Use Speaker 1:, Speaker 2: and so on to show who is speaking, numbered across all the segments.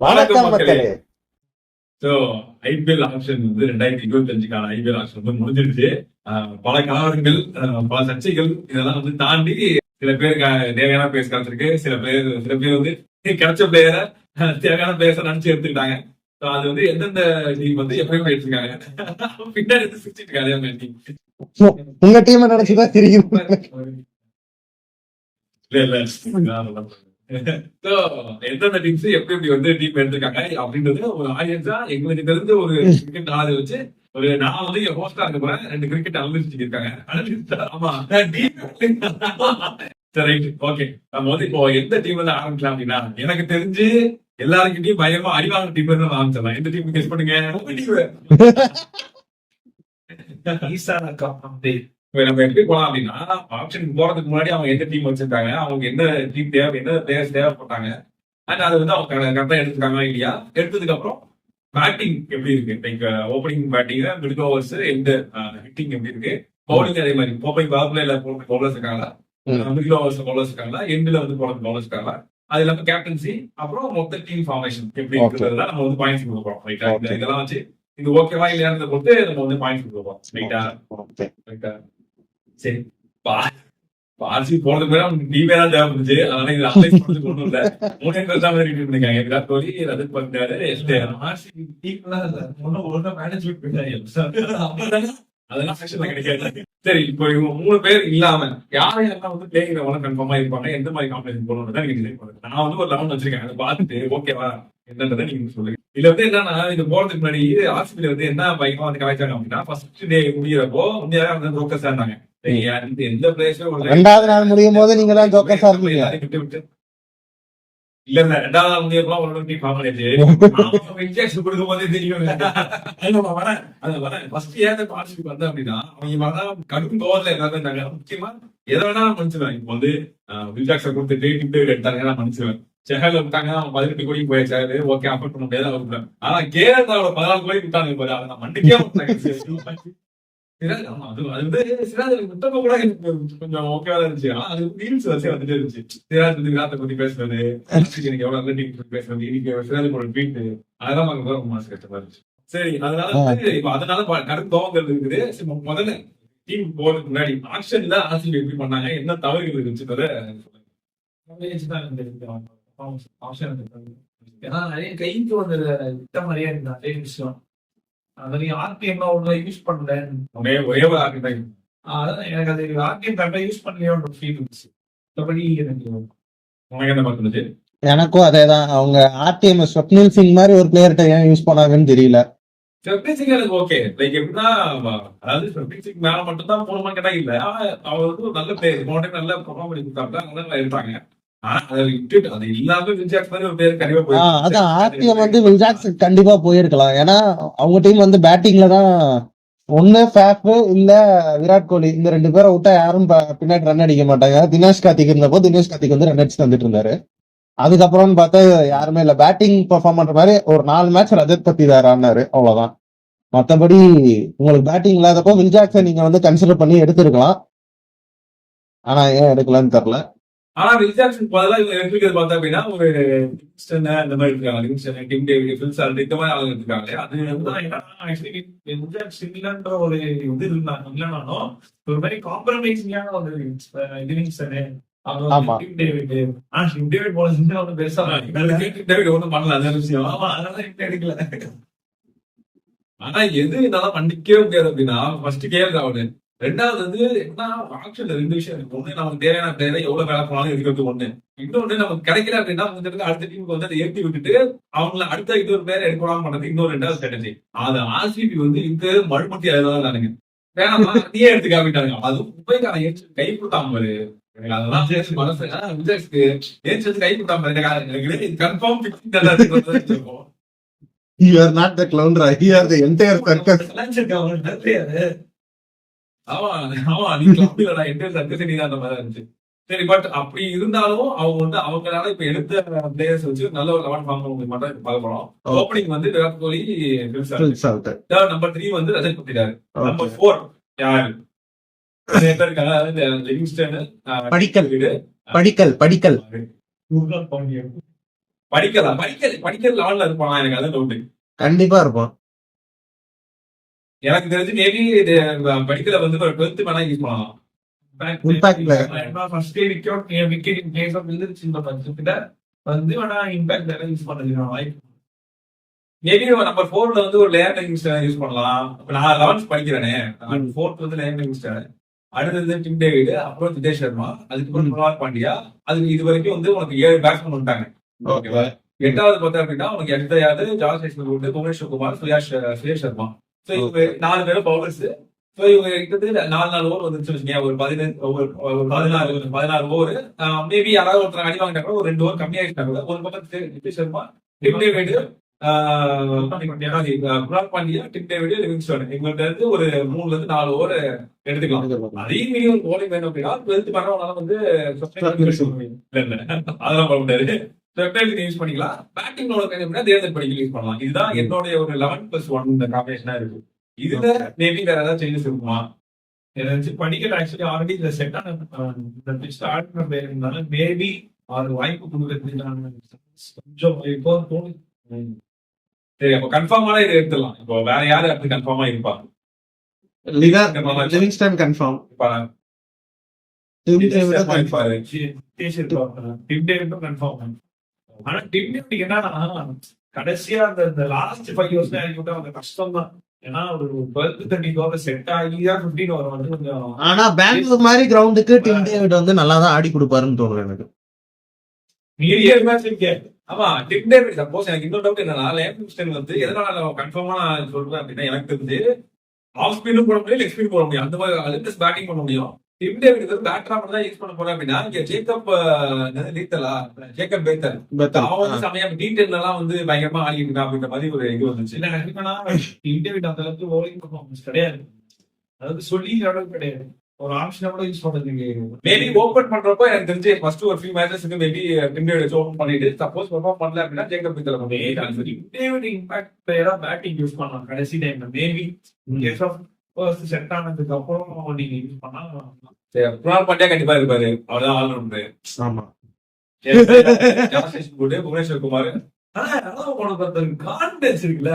Speaker 1: வணக்கம் மக்களே.
Speaker 2: So IPL action வந்து 2025க்கான ஐபிஎல் ஆக்ஷன் வந்து முடிஞ்சிருச்சு. பல கலவரங்கள், பல சர்ச்சைகள் இதெல்லாம் வந்து தாண்டி சில பேருக்கு தேவையான பிளேயர்ஸ் கிடைச்சிருக்கு. சில பேர் வந்து கிடைச்ச பிளேயரை தேவையான பிளேயர்ஸை நினைச்சு எடுத்துக்கிட்டாங்க. ஸோ அது வந்து எந்தெந்த டீம் வந்து எப்பயுமே எடுத்துருக்காங்க. பின்னாடி வந்து சிரிச்சிட்டு இருக்காங்க.
Speaker 1: உங்க டீம் நினைச்சுதான் தெரியும்.
Speaker 2: இல்ல எந்தெந்த டீம்ஸ் எப்படி வந்து டீம் எடுத்திருக்காங்க அப்படின்றது ஒரு ஆடியன்ஸா எங்களுக்கு தெரிஞ்ச ஒரு கிரிக்கெட் ஆளு வச்சு ஒரு நான் வந்து ஹோஸ்டா இருக்க போறேன். 2 கிரிக்கெட் அனலிஸ்ட் இருக்காங்க. ஆமா சரி, ஓகே. நம்ம வந்து இப்போ எந்த டீம் வந்து ஆரம்பிக்கலாம் அப்படின்னா, எனக்கு தெரிஞ்சு எல்லாருக்கிட்டையும் பயமா அடிவாங்க டீம் வந்து ஆரம்பிச்சிடலாம். எந்த டீம் கெஸ் பண்ணுங்க. நம்ம எப்படி போலாம் அப்படின்னா, ஆப்ஷனுக்கு போறதுக்கு முன்னாடி அவங்க எந்த டீம் வச்சிருக்காங்க, அவங்க எந்த டீம் தேவை, என்ன பிளேயர்ஸ் தேவைப்பட்டாங்க, அண்ட் அது வந்து அவங்க கரெக்டா எடுத்துருக்காங்க இல்லையா. எடுத்ததுக்கு அப்புறம் பேட்டிங் எப்படி இருக்கு, like opening batting, middle overs, எந்த ஹிட்டிங் எப்படி இருக்கு, பவுலிங் அதே மாதிரி ஓப்பனிங் பவர்ல பவுலர்ஸ் இருக்காங்களா, மிடில் ஓவர்ஸ் பவுலர்ஸ் இருக்காங்களா, எண்ட்ல வந்து போறது பவுலர்ஸ் இருக்காங்களா, அது இல்லாம கேப்டன்சி, அப்புறம் மொத்த டீம் ஃபார்மேஷன் எப்படி இருக்கிறதா நம்ம வந்து பாயிண்ட்ஸ் கொடுக்குறோம். ரைட்டா, இதெல்லாம் வச்சு இது ஓகேவா இல்லையான்றத பொறுத்து நம்ம வந்து பாயிண்ட்ஸ் கொடுக்குறோம். ரைட்டா சரி. பார்சி போறதுக்கு முன்னாடி டீமே தான் தேவைப்படுச்சு. அதனால இது அனலைஸ் பண்றதுக்கு ஒண்ணும் இல்ல. 3 பேர் தான் ரிவ்யூ பண்ணிருக்காங்க. விராட் கோலி, ரஜத் பண்டியாரு, அதெல்லாம் செக்ஷன்ல கிடைக்காது. சரி, இப்போ இவங்க 3 பேர் இல்லாம யாரையெல்லாம் வந்து பிளேயிங் கன்ஃபார்மா இருப்பாங்க, எந்த மாதிரி காம்படிஷன் போகணும்னு தான் நீங்க டிசைட் பண்ணுங்க. நான் வந்து ஒரு 11 வச்சிருக்கேன். அதை பார்த்துட்டு ஓகேவா என்னன்றதை நீங்க சொல்லுங்க. இதுல வந்து என்னன்னா, இது போறதுக்கு முன்னாடி ஆர்சிபில வந்து என்ன பயங்கரமா வந்து கலாய்ச்சாங்க அப்படின்னா, ஃபர்ஸ்ட் டே முடியறப்போ உண்மையாவே வந்து ப்ரோக்கர்ஸா இருந்தாங்க. எந்த பிளேஸும்
Speaker 1: 2வது நாள் முடியும் போது நீங்க தான் ஜோக்கர்ஸா இருந்தீங்க.
Speaker 2: இல்ல 2வது நாள் முடியறப்போ ஒரு டீம் ஃபார்ம் ஆயிடுச்சு. இன்ஜெக்ஷன் கொடுக்கும் போதே தெரியும். வரேன் ஃபர்ஸ்ட் ஏன் பார்ட்டிசிபேட் பண்ண அப்படின்னா, அவங்க கடும் கோவத்துல எல்லாரும் இருந்தாங்க. முக்கியமா எதை வேணா மன்னிச்சுவேன். இப்போ வந்து வில்ஜாக்ஸை கொடுத்துட்டு டிம் டேவிட் எடுத்தாங்க, நான் மன்னிச்சுவேன். செஹல் விட்டாங்க, அவன் 18 கோடி போயிடுச்சாரு. ஓகே, அஃபோர்ட் பண்ண முடியாது அவருக்கு. ஆனா கேரளாவோட 14 கோடி விட்டாங்க பாரு, அதை நான் மன்னிக்கவே மாட்டாங்க. அது வந்து சிராஜ் விட்டப்ப கூட கொஞ்சம் ஓகேவா இருந்துச்சு. ஆனா அது ரீல்ஸ் வரிசை வந்துட்டே இருந்துச்சு. சிராஜ் வந்து விராட்டை பத்தி பேசுறது, எனக்கு எவ்வளவு பத்தி பேசுறது, இன்னைக்கு சிராஜ் போட ட்வீட், அதெல்லாம் பார்க்க ரொம்ப மனசு கஷ்டமா இருந்துச்சு. சரி, அதனால வந்து இப்ப அதனால கடும் கோவங்கள் இருக்குது. முதல்ல டீம் போறதுக்கு முன்னாடி ஆக்ஷன்ல ஆர்சிபி எப்படி பண்ணாங்க, என்ன தவறுகள் இருந்துச்சுன்றத
Speaker 3: நிறைய கைக்கு வந்து விட்ட மாதிரியே நிறைய விஷயம். நீங்க ஆர்டிஎம் ஒண்ணு யூஸ் பண்ணல, அதான் எனக்கு அது ஆர்டிஎம் கரெக்டா யூஸ் பண்ணலையோன்ற ஃபீல் இருந்துச்சு. மற்றபடி
Speaker 1: எனக்கும் அதேதான். அவங்க ஆர்டிஎம் ஸ்வப்னில் சிங் மாதிரி ஒரு பிளேயர்கிட்ட ஏன் யூஸ் பண்ணாங்கன்னு தெரியல.
Speaker 2: ஓகே, லைக் எப்படின்னா, அதாவது மேல மட்டும் தான் போனோமா கேட்டா இல்ல, அவர் வந்து ஒரு நல்ல பிளேயர், போன நல்ல பெர்ஃபார்ம் பண்ணி கொடுத்தாங்க, நல்லா இருப்பாங்க.
Speaker 1: அதான் ஆர்டிஎம் வந்து வில்ஜாக்ஸ் கண்டிப்பா போயிருக்கலாம். ஏன்னா அவங்க டீம் வந்து பேட்டிங்ல தான் ஒண்ணு ஃபேப் இல்ல விராட் கோலி, இந்த 2 பேரை விட்டா யாரும் பின்னாடி ரன் அடிக்க மாட்டாங்க. தினேஷ் கார்த்திக் இருந்தப்போ தினேஷ் கார்த்திக் வந்து ரன் அடிச்சு தந்துட்டு இருந்தாரு. அதுக்கப்புறம் பார்த்தா யாருமே இல்ல. பேட்டிங் பெர்ஃபார்ம் பண்ற மாதிரி ஒரு 4 மேட்ச் ரஜத் பத்தி தான் ஆடினாரு, அவ்வளவுதான். மத்தபடி உங்களுக்கு பேட்டிங் இல்லாதப்போ வில்ஜாக்ஸை நீங்க வந்து கன்சிடர் பண்ணி எடுத்திருக்கலாம். ஆனா ஏன் எடுக்கலான்னு தெரியல.
Speaker 2: ஆனா வில்ஜாக்சன் பதிலா எடுத்துக்கிறது பார்த்தா அப்படின்னா ஒரு இந்த மாதிரி இருக்காங்க, டிம் டேவிட், ஃபில் சால்ட், இந்த மாதிரி ஆளுங்க இருக்காங்க.
Speaker 3: அது ஒரு இது இல்லைனாலும் ஒரு மாதிரி காம்ப்ரமைசிங்கான ஒரு எடுக்கல.
Speaker 2: ஆனா எது என்னால மன்னிக்கவே முடியாது அப்படின்னா, ஃபர்ஸ்ட் கேஎல் ராகுல், 2வது வந்து என்ன ஆக்ஷன்ல 2 விஷயம் இருக்கு. ஒண்ணு, நமக்கு தேவையான பிளேயரை எவ்வளவு வேலை போனாலும் இருக்கிறது ஒண்ணு. இன்னொன்னு, நமக்கு கிடைக்கல அப்படின்னா அடுத்த டீமுக்கு வந்து அதை ஏற்றி விட்டுட்டு அவங்களை அடுத்த இன்னொரு பிளேயர் எடுக்கலாம் பண்ணது இன்னொரு 2வது ஸ்ட்ராட்டஜி. அது ஆர்சிபி வந்து இந்த மறுமட்டி அதுதான் தானுங்க. வேணாமா நீயே எடுத்து காமிட்டாங்க. அது மும்பைக்கான கை கொடுத்தாம பாரு, அதெல்லாம் மனசு விஜய்க்கு ஏற்றி கை கொடுத்தாம confirm fixing.
Speaker 1: You are not the clown, you are the entire circus.
Speaker 2: சரி, பட் அப்படி இருந்தாலும் அவங்க வந்து அவங்களால இப்ப எடுத்த பிளேயர்ஸ் வச்சு நல்ல ஒரு 11 ஃபார்ம் மட்டும் பார்க்க போறோம். ஓப்பனிங் வந்து விராட் கோலி, நம்பர் 3 வந்து ரஜத் பண்டியார், நம்பர் 4 யாரு
Speaker 1: படிக்கல் படிக்கல் படிக்கல்
Speaker 2: படிக்கிற லெவல்ல இருப்பானா எனக்கு அதான் டவுட்.
Speaker 1: கண்டிப்பா இருப்பான்.
Speaker 2: எனக்கு தெரிஞ்சு மேபி படிக்கல வந்து ஒரு 12th வேணா யூஸ் பண்ணலாம்.
Speaker 1: Impact player.
Speaker 3: First wicket in place of விழுந்துருச்சுன்ற பட்சத்துல வந்து வேணா இம்பாக்ட் வேற யூஸ் பண்றதுக்கான வாய்ப்பு.
Speaker 2: மேபி நம்பர் 4ல வந்து ஒரு லேயர் லிவிங்ஸ்டன் யூஸ் பண்ணலாம். இப்ப நான் 11th படிக்கிறேனே, 4th வந்து லேயர் லிவிங்ஸ்டன், அடுத்தது டிம் டேவிட், அப்புறம் ஜிதேஷ் சர்மா, அதுக்கப்புறம் குணால் பாண்டியா. அதுக்கு இது வரைக்கும் வந்து உனக்கு 7 பேட்ஸ்மேன் வந்துட்டாங்க. ஓகேவா? 8வது பார்த்தா அப்படின்னா உனக்கு எக்ஸாயாது ஜார்ஜ் ஹேஸ்லவுட், புவனேஸ்வர் குமார், சுயேஷ் சர்மா. சோ இவங்க 4 பேரும் பவுலர்ஸ். சோ இவங்க கிட்டத்தட்ட 4 ஓவர் வந்துச்சு வச்சுக்கோங்க. ஒரு 16 ஓவர். மேபி யாராவது ஒருத்தர் அடி வாங்கிட்டா கூட ஒரு 2 ஓவர் கம்மியாயிட்டா கூட ஒரு பக்கம் Jitesh Sharma, Tim David, Krunal Pandya, Tim David, Livingstone இவங்கள்ட்ட இருந்து ஒரு 3ல இருந்து 4 ஓவர் எடுத்துக்கலாம். அதையும் மீறி ஒரு போலிங் வேணும் அப்படின்னா 12th பண்ணவனால வந்து அதெல்லாம் பண்ண முடியாது. யூஸ் பண்ணிக்கலாம். பேட்டிங் அப்படின்னா தேர்தல் படிக்க யூஸ் பண்ணலாம். இதுதான் என்னுடைய ஒரு 11+1 இந்த காம்பினேஷனா இருக்கு. இதுல மேபி வேற ஏதாவது சேஞ்சஸ் இருக்குமா? ஏதாச்சும் படிக்கல ஆக்சுவலி ஆல்ரெடி இந்த செட் ஆன இந்த பிச் ஆட் பண்ண இருந்தாலும் மேபி அது வாய்ப்பு கொடுக்கறதுக்கு கொஞ்சம் இப்போ தோணுது. சரி, அப்ப கன்ஃபார்மான இது எடுத்துடலாம். இப்போ வேற யாரு அப்படி கன்ஃபார்மா இருப்பா?
Speaker 1: Livingstone confirm.
Speaker 3: ஆனா டிம் டேவிட் என்னன்னா கடைசியா அந்த லாஸ்ட் 5 இயர்ஸ் அந்த கஷ்டம் தான். ஏன்னா ஒரு 12th 13 செட் ஆகி 15 ஓவர் வந்து கொஞ்சம்.
Speaker 1: ஆனா பெங்களூர் மாதிரி கிரவுண்டுக்கு டிம் டேவிட் வந்து நல்லா தான் ஆடி கொடுப்பாருன்னு தோணுது எனக்கு.
Speaker 3: மீடியம் மேட்ச் இருக்கே.
Speaker 2: ஆமா, டிம் டேவிட் சப்போஸ் எனக்கு இன்னொரு டவுட் என்னன்னா, லிவிங்ஸ்டன் வந்து எதனால கன்ஃபார்மா நான் சொல்றேன் அப்படின்னா, எனக்கு தெரிஞ்சு ஆஃப் ஸ்பீடும் போட முடியும், லெக் ஸ்பீட் போட முடியும். அந்த மாதிரி அலிட்டஸ் பேட்டிங் பண்ண முடியும். டிம் டேவிட் வந்து பேட்டரா மட்டும் தான் யூஸ் பண்ண போறேன் அப்படின்னா, இங்க ஜேக்கப் பேத்தல் அவன் வந்து சமயம் D10 எல்லாம் வந்து பயங்கரமா ஆடிட்டு இருக்கான் அப்படின்ற மாதிரி ஒரு இது வந்துச்சு.
Speaker 3: இல்ல கண்டிப்பா டிம் டேவிட் அந்த அளவுக்கு bowling performance கிடையாது. அதாவது சொல்லி அளவுக்கு கிடையாது. ஒரு ஆப்ஷனை கூட யூஸ் பண்றதுக்கு
Speaker 2: மேபி ஓபன் பண்றப்போ எனக்கு தெரிஞ்சு ஃபர்ஸ்ட் ஒரு ஃபியூ மேட்சஸ்க்கு மேபி டிம் டேவிட் ஓபன் பண்ணிட்டு சப்போஸ் பெர்ஃபார்ம் பண்ணல அப்படின்னா Jacob Bethell
Speaker 3: Tim David impact பிளேயரா பேட்டிங் யூஸ் பண்ணலாம் கடைசி டைம்ல. Maybe case of first set ஆனதுக்கு அப்புறம் நீங்க யூஸ் பண்ணா
Speaker 2: குணால் பாண்டியா கண்டிப்பா இருப்பாரு. அவர்தான் ஆல்ரவுண்டர்.
Speaker 1: ஆமா,
Speaker 2: புவனேஸ்வர் குமார்.
Speaker 3: கான்பிடன்ஸ் இருக்குல்ல.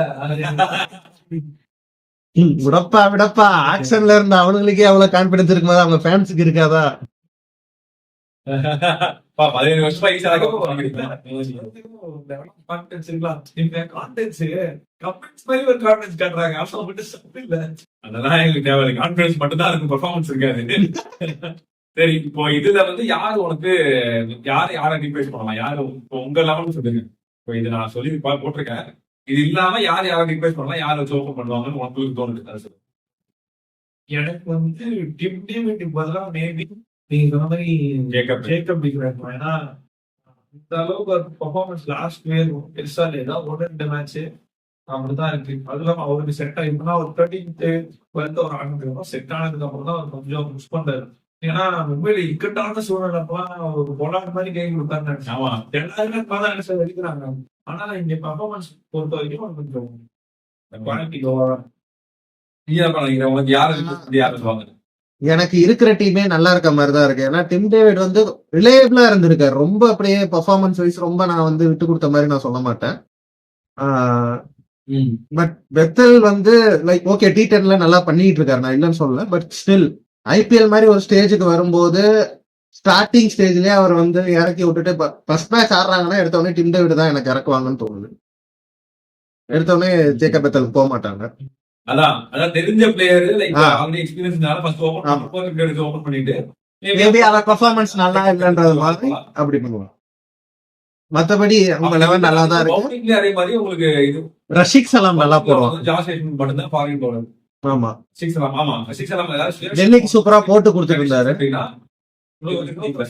Speaker 1: விடப்பா ஆக்ஷன்ல இருந்த அவனுங்களுக்கே அவ்வளவு கான்பிடன்ஸ் இருக்குமா? அவங்க ஃபேன்ஸுக்கு இருக்காதா?
Speaker 2: 17 வருஷமா ஈஸியா
Speaker 3: கான்பிடன்ஸ் இருக்கலாம். இந்த கான்பிடன்ஸ் கமெண்ட்ஸ் மாதிரி ஒரு கான்பிடன்ஸ் காட்டுறாங்க. ஆனா மட்டும் இல்ல.
Speaker 2: அதெல்லாம் எங்களுக்கு தேவை. கான்பிடன்ஸ் மட்டும் தான் இருக்கு, பெர்ஃபார்மன்ஸ் இருக்காது. சரி, இப்போ இதுல வந்து யாரு உனக்கு யாரை ரீப்ளேஸ் பண்ணலாம்? யாரு இப்போ உங்க லெவல்னு சொல்லுங்க. இப்போ இது நான் சொல்லி போட்டிருக்கேன். இது இல்லாம யாரை ரீப்ளேஸ் பண்ணலாம், யாரை வச்சு ஓபன் பண்ணுவாங்கன்னு உங்களுக்கு தோணுது?
Speaker 3: எனக்கு வந்து டிம் டேவிட் பதிலா மேபி நீங்க சொன்ன மாதிரி ஜேக்கப் டிக்ராக். ஏன்னா இந்த அளவுக்கு ஒரு பெர்ஃபார்மன்ஸ் லாஸ்ட் இயர் பெருசா இல்லையா? 1-2 மேட்ச் அப்படிதான் இருக்கு. அது இல்லாம அவருக்கு செட் ஆயிருக்குன்னா ஒரு 13th 12th ஒரு ஆனதுக்கு செட் ஆனதுக்கு அப்புறம் தான் அவர் கொஞ்சம் புஷ் பண்றாரு. ஏன்னா மும்பைல இக்கட்டான சூழ்நிலைப்பெல்லாம் ஒரு பொலாட் மாதிரி கை கொடுத்தாங்க. எல்லாருமே தான் நினைச்சது எடுக்கிறாங்க. ஆனா இங்க பெர்ஃபார்மன்ஸ் பொறுத்த வரைக்கும் கொஞ்சம் குவாலிட்டி லோவா.
Speaker 2: உங்களுக்கு யாரு சொல்லுவாங்க?
Speaker 1: எனக்கு இருக்கிற டீமே நல்லா இருக்க மாதிரி தான் இருக்கு. ஏன்னா டிம் டேவிட் வந்து ரிலேயபிளா இருந்திருக்காரு. ரொம்ப அப்படியே பெர்ஃபார்மன்ஸ் வைஸ் ரொம்ப நான் வந்து விட்டு கொடுத்த மாதிரி நான் சொல்ல மாட்டேன். பட் பெத்தல் வந்து லைக் ஓகே T10ல நல்லா பண்ணிட்டு இருக்காரு, நான் இல்லைன்னு சொல்லல. பட் ஸ்டில் ஐபிஎல் மாதிரி ஒரு ஸ்டேஜுக்கு வரும்போது ஸ்டார்டிங் ஸ்டேஜ்லயே அவர் வந்து இறக்கி விட்டுட்டு ஃபர்ஸ்ட் மேட்ச் ஆடுறாங்கன்னா எடுத்தவொடனே டிம் டேவிட் தான் எனக்கு இறக்குவாங்கன்னு தோணுது. எடுத்தவொடனே ஜேக்கப் பெத்தல் போக மாட்டாங்க.
Speaker 2: அதான் தெரிஞ்ச பிளேயர் லைக் ஆல்ரெடி எக்ஸ்பீரியன்ஸ்னால ஃபர்ஸ்ட் ஓபன் பண்ணிட்டு
Speaker 1: மேபி அவ பெர்ஃபார்மன்ஸ் நல்லா இல்லன்றது மாதிரி அப்படி பண்ணுவாங்க. மத்தபடி அவங்க லெவல் நல்லா தான் இருக்கு.
Speaker 2: பவுலிங்ல அதே மாதிரி உங்களுக்கு இது
Speaker 1: ரஷிக் சலாம் நல்லா போடுவாங்க.
Speaker 2: ஜாஸ் ஹேஸ்லவுட் மட்டும் தான் ஃபாரின் பவுலர்.
Speaker 1: ஆமா,
Speaker 2: சிக்ஸ் சலாம்
Speaker 1: டெல்லிக்கு சூப்பரா போட்டு கொடுத்துட்டு இருந்தாரு.
Speaker 2: சூப்பரா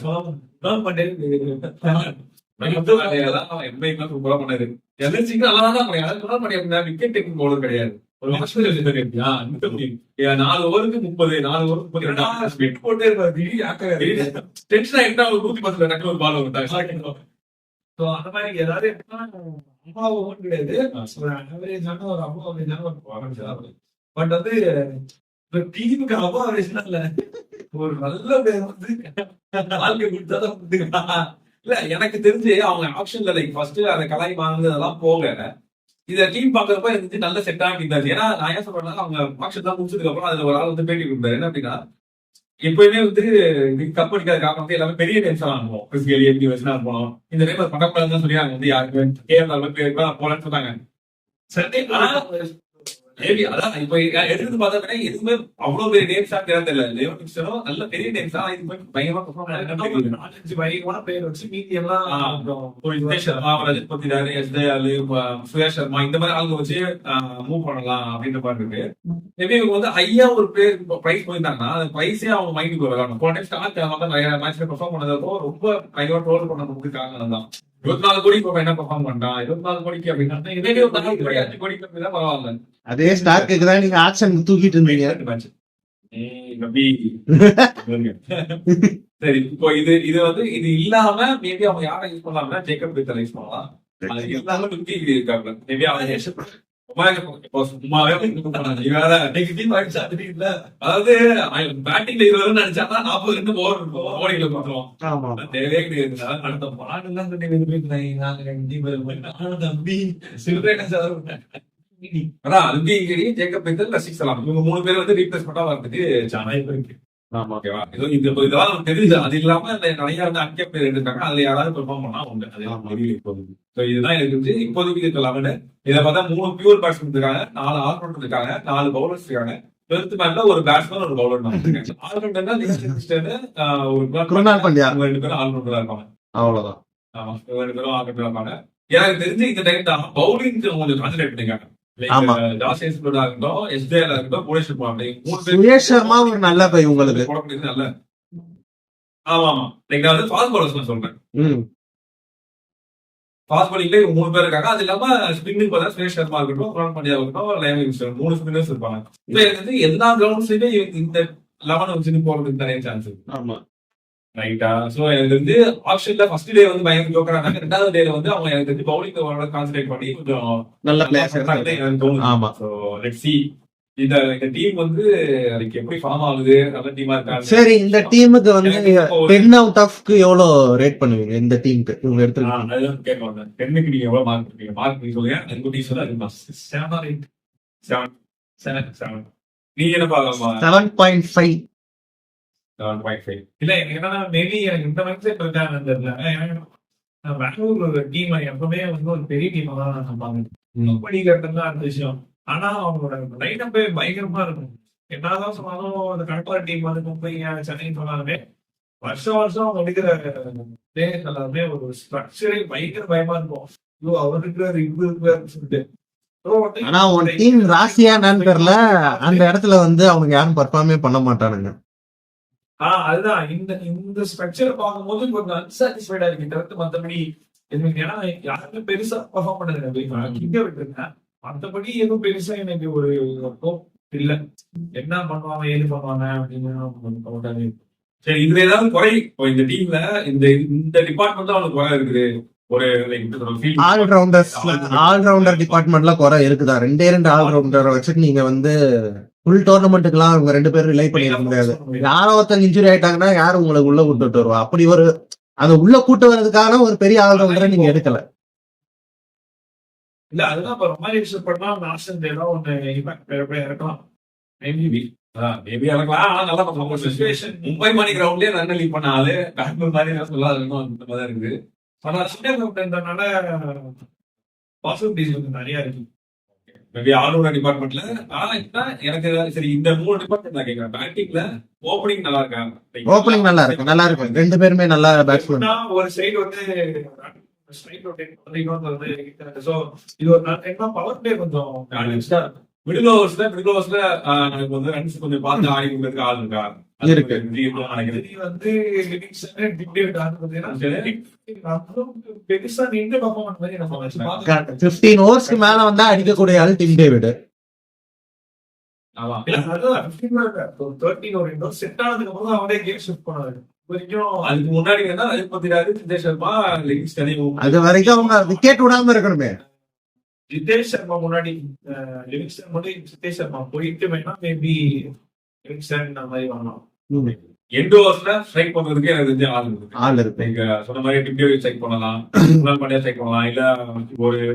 Speaker 2: பண்ணாரு. எல்எஸ்சிக்கு நல்லா தான் பண்ணாரு. விக்கெட் டேக்கிங் பவுலர் கிடையாது. ஒரு 4 ஓவருக்கு 30, 4 ஓவருக்கு 32 போட்டே இருப்பாரு. டென்ஷன் ஆயிட்டா ஒரு 110 டக்கு ஒரு பால் வரும்.
Speaker 3: அந்த மாதிரி ஏதாவது அம்மாவும் கிடையாது. ஒரு ஆவரேஜான ஒரு அம்மா. பட் வந்து டீமுக்கு அம்மா ஆவரேஜ் இல்ல. ஒரு நல்ல பேர் வந்து வாழ்க்கை கொடுத்தாதான்
Speaker 2: இல்ல எனக்கு தெரிஞ்சு அவங்க ஆப்ஷன்ல லைக் ஃபர்ஸ்ட் அந்த கலாய் வாங்குனதெல்லாம் போக இத டீம் பாக்குறப்ப எனக்கு நல்ல செட் ஆகி இருந்தாச்சு. ஏன்னா நான் ஏன் சொல்றேன்னா அவங்க ஆப்ஷன் தான் முடிச்சதுக்கு அப்புறம் அதுல ஒரு ஆள் வந்து பேட்டி கொடுத்தாரு. என்ன அப்படின்னா எப்பயுமே வந்து கப் அடிக்காத காரணம் வந்து எல்லாமே பெரிய டைம்ஸ் எல்லாம் அனுப்புவோம். கிறிஸ்டியலி எப்படி வச்சுனா அனுப்பணும். இந்த டைம் பண்ணக்கூடாதுன்னு சொல்லி அவங்க வந்து யாருமே கேரளா போலன்னு சொன்னாங்க. சரி ஆனா மேபி அதான் இப்ப எடுத்து பார்த்தா எதுவுமே அவ்வளவு பெரிய நேம்ஸ் தெரியல. லியோனிக்ஸனும் நல்ல பெரிய நேம்ஸ் தான். இது பயங்கரமா பெர்ஃபார்ம் பண்ணாங்க.
Speaker 3: 4-5 பயங்கரமான பேர் வச்சு மீதி எல்லாம்
Speaker 2: ரஜித் சர்மா, ரஜித் பத்திராரு, எஸ்தயால், சுரேஷ் சர்மா இந்த மாதிரி ஆளுங்க வச்சு மூவ் பண்ணலாம் அப்படின்ற மாதிரி இருக்கு. மேபி இவங்க வந்து ஹையா ஒரு பேர் பிரைஸ் போயிருந்தாங்கன்னா அந்த பிரைஸே அவங்க மைண்டுக்கு வரலாம். போன டைம் ஸ்டார்ட் வந்து நிறைய மேட்ச்ல பெர்ஃபார்ம் பண்ணதப்போ ரொம்ப பயங்கரமா ட்ரோல் பண்ண காரணம் தான். 24 கோடி இப்ப என்ன பெர்ஃபார்ம் பண்றான், 24 கோடிக்கு அப்படின்னா 5 கோடிக்கு தான் பரவாயில்ல.
Speaker 1: அதே ஸ்டார்க்கு தான் நீங்க ஆக்ஷன் தூக்கிட்டு இருந்தீங்க.
Speaker 2: சரி இப்போ இது வந்து இது இல்லாம மேபி அவங்க யாரை யூஸ் பண்ணலாம்னா ஜேக்கப் பித்தரை யூஸ் பண்ணலாம். அது இல்லாம லுக்கி இருக்காங்க. மேபி அவங்க சும்மாவே அதாவது பேட்டிங்ல 20 நினைச்சாங்கன்னா 40 ரெண்டு ஓடிகளை கொடுத்துருவோம். தேவையே கிடையாது. அடுத்த பாடெல்லாம் தம்பி அதான் அல்பிகிரி, ஜேக்கப் பித்தர், ரஷீத் சலாம் இவங்க 3 பேர் வந்து ரீப்ளேஸ்மெண்டா வரதுக்கு சான்ஸ் இருக்கு. ஓகேவா? இதெல்லாம் தெரியுது. அது இல்லாம நிறைய வந்து அன்கேப் பேர் இருக்காங்க. அதுல யாராவது பெர்ஃபார்ம் பண்ணா உண்டு. அது இதுதான் எனக்கு தெரிஞ்சு இப்போதைக்கு இருக்கலாம். இதை பார்த்தா 3 பியூர் பேட்ஸ்மேன் இருக்காங்க, 4 ஆல்ரவுண்டர் இருக்காங்க, 4 பவுலர்ஸ் இருக்காங்க. 12th மேன்ல ஒரு பேட்ஸ்மேன் ஒரு பவுலர் இருக்காங்க. ஆல்ரவுண்டர்னா ஒரு
Speaker 1: குருநாள் பாண்டியா
Speaker 2: 2 பேரும் ஆல்ரவுண்டரா இருப்பாங்க.
Speaker 1: அவ்வளவுதான்.
Speaker 2: ஆமா 2 பேரும் ஆல்ரவுண்டரா இருப்பாங்க. எனக்கு தெரிஞ்சு இந்த டைம் தான் பவுலிங் கொஞ்சம் கான்சென்ட்ரேட் பண்ணிருக்காங்க.
Speaker 1: சுரேஷ் சர்மா ஒரு நல்ல பை உங்களுக்கு.
Speaker 2: நல்ல ஆமா ஆமா நான் ஃபாஸ்ட் பவுலர்ஸ் சொல்றேன். ஃபாஸ்ட் பவுலிங்ல 3 பேர் இருக்காங்க. அது இல்லாம ஸ்பின்னிங் பார்த்தா சுரேஷ் சர்மா இருக்கட்டும், குருநாள் பாண்டியா இருக்கட்டும், லைவ் 3 ஸ்பின்னர்ஸ் இருப்பாங்க. இப்போ எனக்கு எல்லா கிரவுண்ட்ஸ்லயுமே இந்த 11 வச்சுட்டு போறதுக்கு நிறைய சான்ஸ் இருக்கு. ஆமா ரைட்டா. சோ எனக்கு வந்து ஆப்ஷன்ல ஃபர்ஸ்ட் டே வந்து பயங்கர ஜோக்கரா இருந்தாங்க. 2வது டேல வந்து அவங்க எனக்கு தெரிஞ்சு பவுலிங் கான்சென்ட்ரேட் பண்ணி கொஞ்சம்
Speaker 1: நல்ல பிளேயர்ஸ்
Speaker 2: எனக்கு தோணுது. ஆமா. சோ லெட்ஸ் see இந்த டீம் வந்து அதுக்கு எப்படி ஃபார்ம் ஆகுது. நல்ல டீமா இருக்காங்க.
Speaker 1: சரி இந்த டீமுக்கு வந்து 10 அவுட் ஆஃப்க்கு எவ்வளவு ரேட் பண்ணுவீங்க இந்த டீமுக்கு இவங்க எடுத்துக்கலாம்?
Speaker 2: அதுதான் கேட்கணும். 10க்கு நீங்க எவ்வளவு மார்க் கொடுப்பீங்க? மார்க் நீங்க சொல்லுங்க. எனக்கு டீம் சொல்ல அதுமா 7 or 8 7 நீங்க என்ன பாக்கலாமா?
Speaker 1: 7.5
Speaker 2: 7.5
Speaker 3: இல்ல என்னன்னா மேபி எனக்கு இந்த மைண்ட் செட் இருக்காங்க தெரியல. பெங்களூர் ஒரு டீம் எப்பவுமே வந்து ஒரு பெரிய டீமா தான் நான் பாக்குறேன். படிக்கிறது தான் அந்த விஷயம். ஆனா அவங்களோட லைன் அப்பே பயங்கரமா இருக்கும். என்னதான் சொன்னாலும் அந்த கரெக்டா டீம் வந்து மும்பை சென்னை சொன்னாலுமே வருஷம் அவங்க எடுக்கிற பிளேயர்ஸ் எல்லாருமே ஒரு ஸ்ட்ரக்சரே பயங்கர பயமா இருக்கும். ஐயோ அவர் இருக்கிறாரு இவரு இருக்கிறாருன்னு சொல்லிட்டு.
Speaker 1: ஆனா உன் டீம் ராசியா என்னன்னு தெரியல. அந்த இடத்துல வந்து அவங்க யாரும் பர்ஃபார்மே பண்ண மாட்டானுங்க.
Speaker 3: அதுதான் இந்த ஸ்ட்ரக்சரை பார்க்கும்போது கொஞ்சம் அன்சாட்டிஸ்ஃபைடா இருக்கு. தவிர்த்து மற்றபடி எதுவும் ஏன்னா யாருமே பெருசா பெர்ஃபார்ம் பண்ணது கிங்க விட்டுருக்கேன். மற்றபடி எதுவும் பெருசா எனக்கு ஒரு இல்ல. என்ன பண்ணுவாங்க ஏது பண்ணுவாங்க அப்படின்னு.
Speaker 2: சரி இதுல ஏதாவது குறை இந்த டீம்ல இந்த டிபார்ட்மெண்ட் தான் அவனுக்கு குறை இருக்குது. ஒரு
Speaker 1: ஆல்ரவுண்டர் டிபார்ட்மெண்ட்ல குறை இருக்குதா? 2 ஆல்ரவுண்டரை வச்சுட்டு நீங்க வந்து ஃபுல் டோர்னமெண்ட்டுக்குலாம் அவங்க 2 பேரும் ரிலை பண்ணிருக்க முடியாது. யாரோ ஒருத்தங்க இன்ஜுரி ஆயிட்டாங்கன்னா யாரும் உங்களுக்கு உள்ள கூட்டு வருவா? அப்படி ஒரு அதை உள்ள கூட்டு வர்றதுக்கான ஒரு பெரிய ஆல்ரவுண்டரை நீங்க எடுக்கல.
Speaker 3: இல்ல அதுதான் இப்ப ரொம்ப விஷயம் பண்ணா ஆப்ஷன் ஏதோ ஒண்ணு இருக்கலாம்.
Speaker 2: மும்பை மணி கிரவுண்ட்லயே ரன் லீட் பண்ணாலே பெங்களூர் மாதிரி சொல்லாதான் இருக்குது.
Speaker 3: ஆனா பாசிபிலிட்டிஸ் வந்து நிறைய இருக்கு.
Speaker 2: மேபி ஆல்ரவுண்டர் டிபார்ட்மெண்ட்ல. ஆனா எனக்கு சரி இந்த 3 டிபார்ட்மெண்ட் நான் கேட்கிறேன். பேட்டிங்ல ஓப்பனிங் நல்லா இருக்காங்க.
Speaker 1: ஓப்பனிங் நல்லா இருக்கு 2 பேருமே நல்லா பேட்ஸ்மேன்.
Speaker 3: ஒரு சைடு வந்து ஸ்ட்ரைட் ரொட்டேட் பண்ணிட்டு வந்து சோ இது ஒரு என்ன பவர் பிளே கொஞ்சம்
Speaker 2: மிடில் ஓவர்ஸ்ல நமக்கு வந்து ரன்ஸ் கொஞ்சம் பார்த்து ஆடி கொடுக்கறதுக்கு ஆள் இருக்கா
Speaker 1: இருக்கு.
Speaker 3: வந்து பெருசா நின்று பர்ஃபார்மன்ஸ் மாதிரி நம்ம
Speaker 1: 15 ஓவர்ஸ்க்கு மேல வந்தா அடிக்கக்கூடிய ஆள் டிம் டேவிட்.
Speaker 2: ஆமா
Speaker 3: 13 ஒரு இன்னொரு செட் ஆனதுக்கு அப்புறம் அவனே கேம் ஷிஃப்ட் பண்ணாரு.
Speaker 2: அதுக்கு முன்னாடி ரஜித் பத்திராரு, சித்தேஷ் சர்மா
Speaker 1: அது வரைக்கும் அவங்க விக்கெட் விடாம இருக்கணுமே.
Speaker 3: சித்தேஷ் சர்மா முன்னாடி லிவிங்ஸ்டன் முன்னாடி சித்தேஷ் சர்மா போயிட்டு வேணா மேபி லிவிங்ஸ்டன் அந்த மாதிரி வரலாம்.
Speaker 2: எண்ட் ஓவர்ஸ்ல ஸ்ட்ரைக் பண்றதுக்கு எனக்கு தெரிஞ்ச ஆள் இருக்கு.
Speaker 1: ஆள் இருக்கு.
Speaker 2: நீங்க சொன்ன மாதிரி டிம் டேவிட் ஸ்ட்ரைக் பண்ணலாம், குணால் பாண்டியா ஸ்ட்ரைக் பண்ணலாம், இல்ல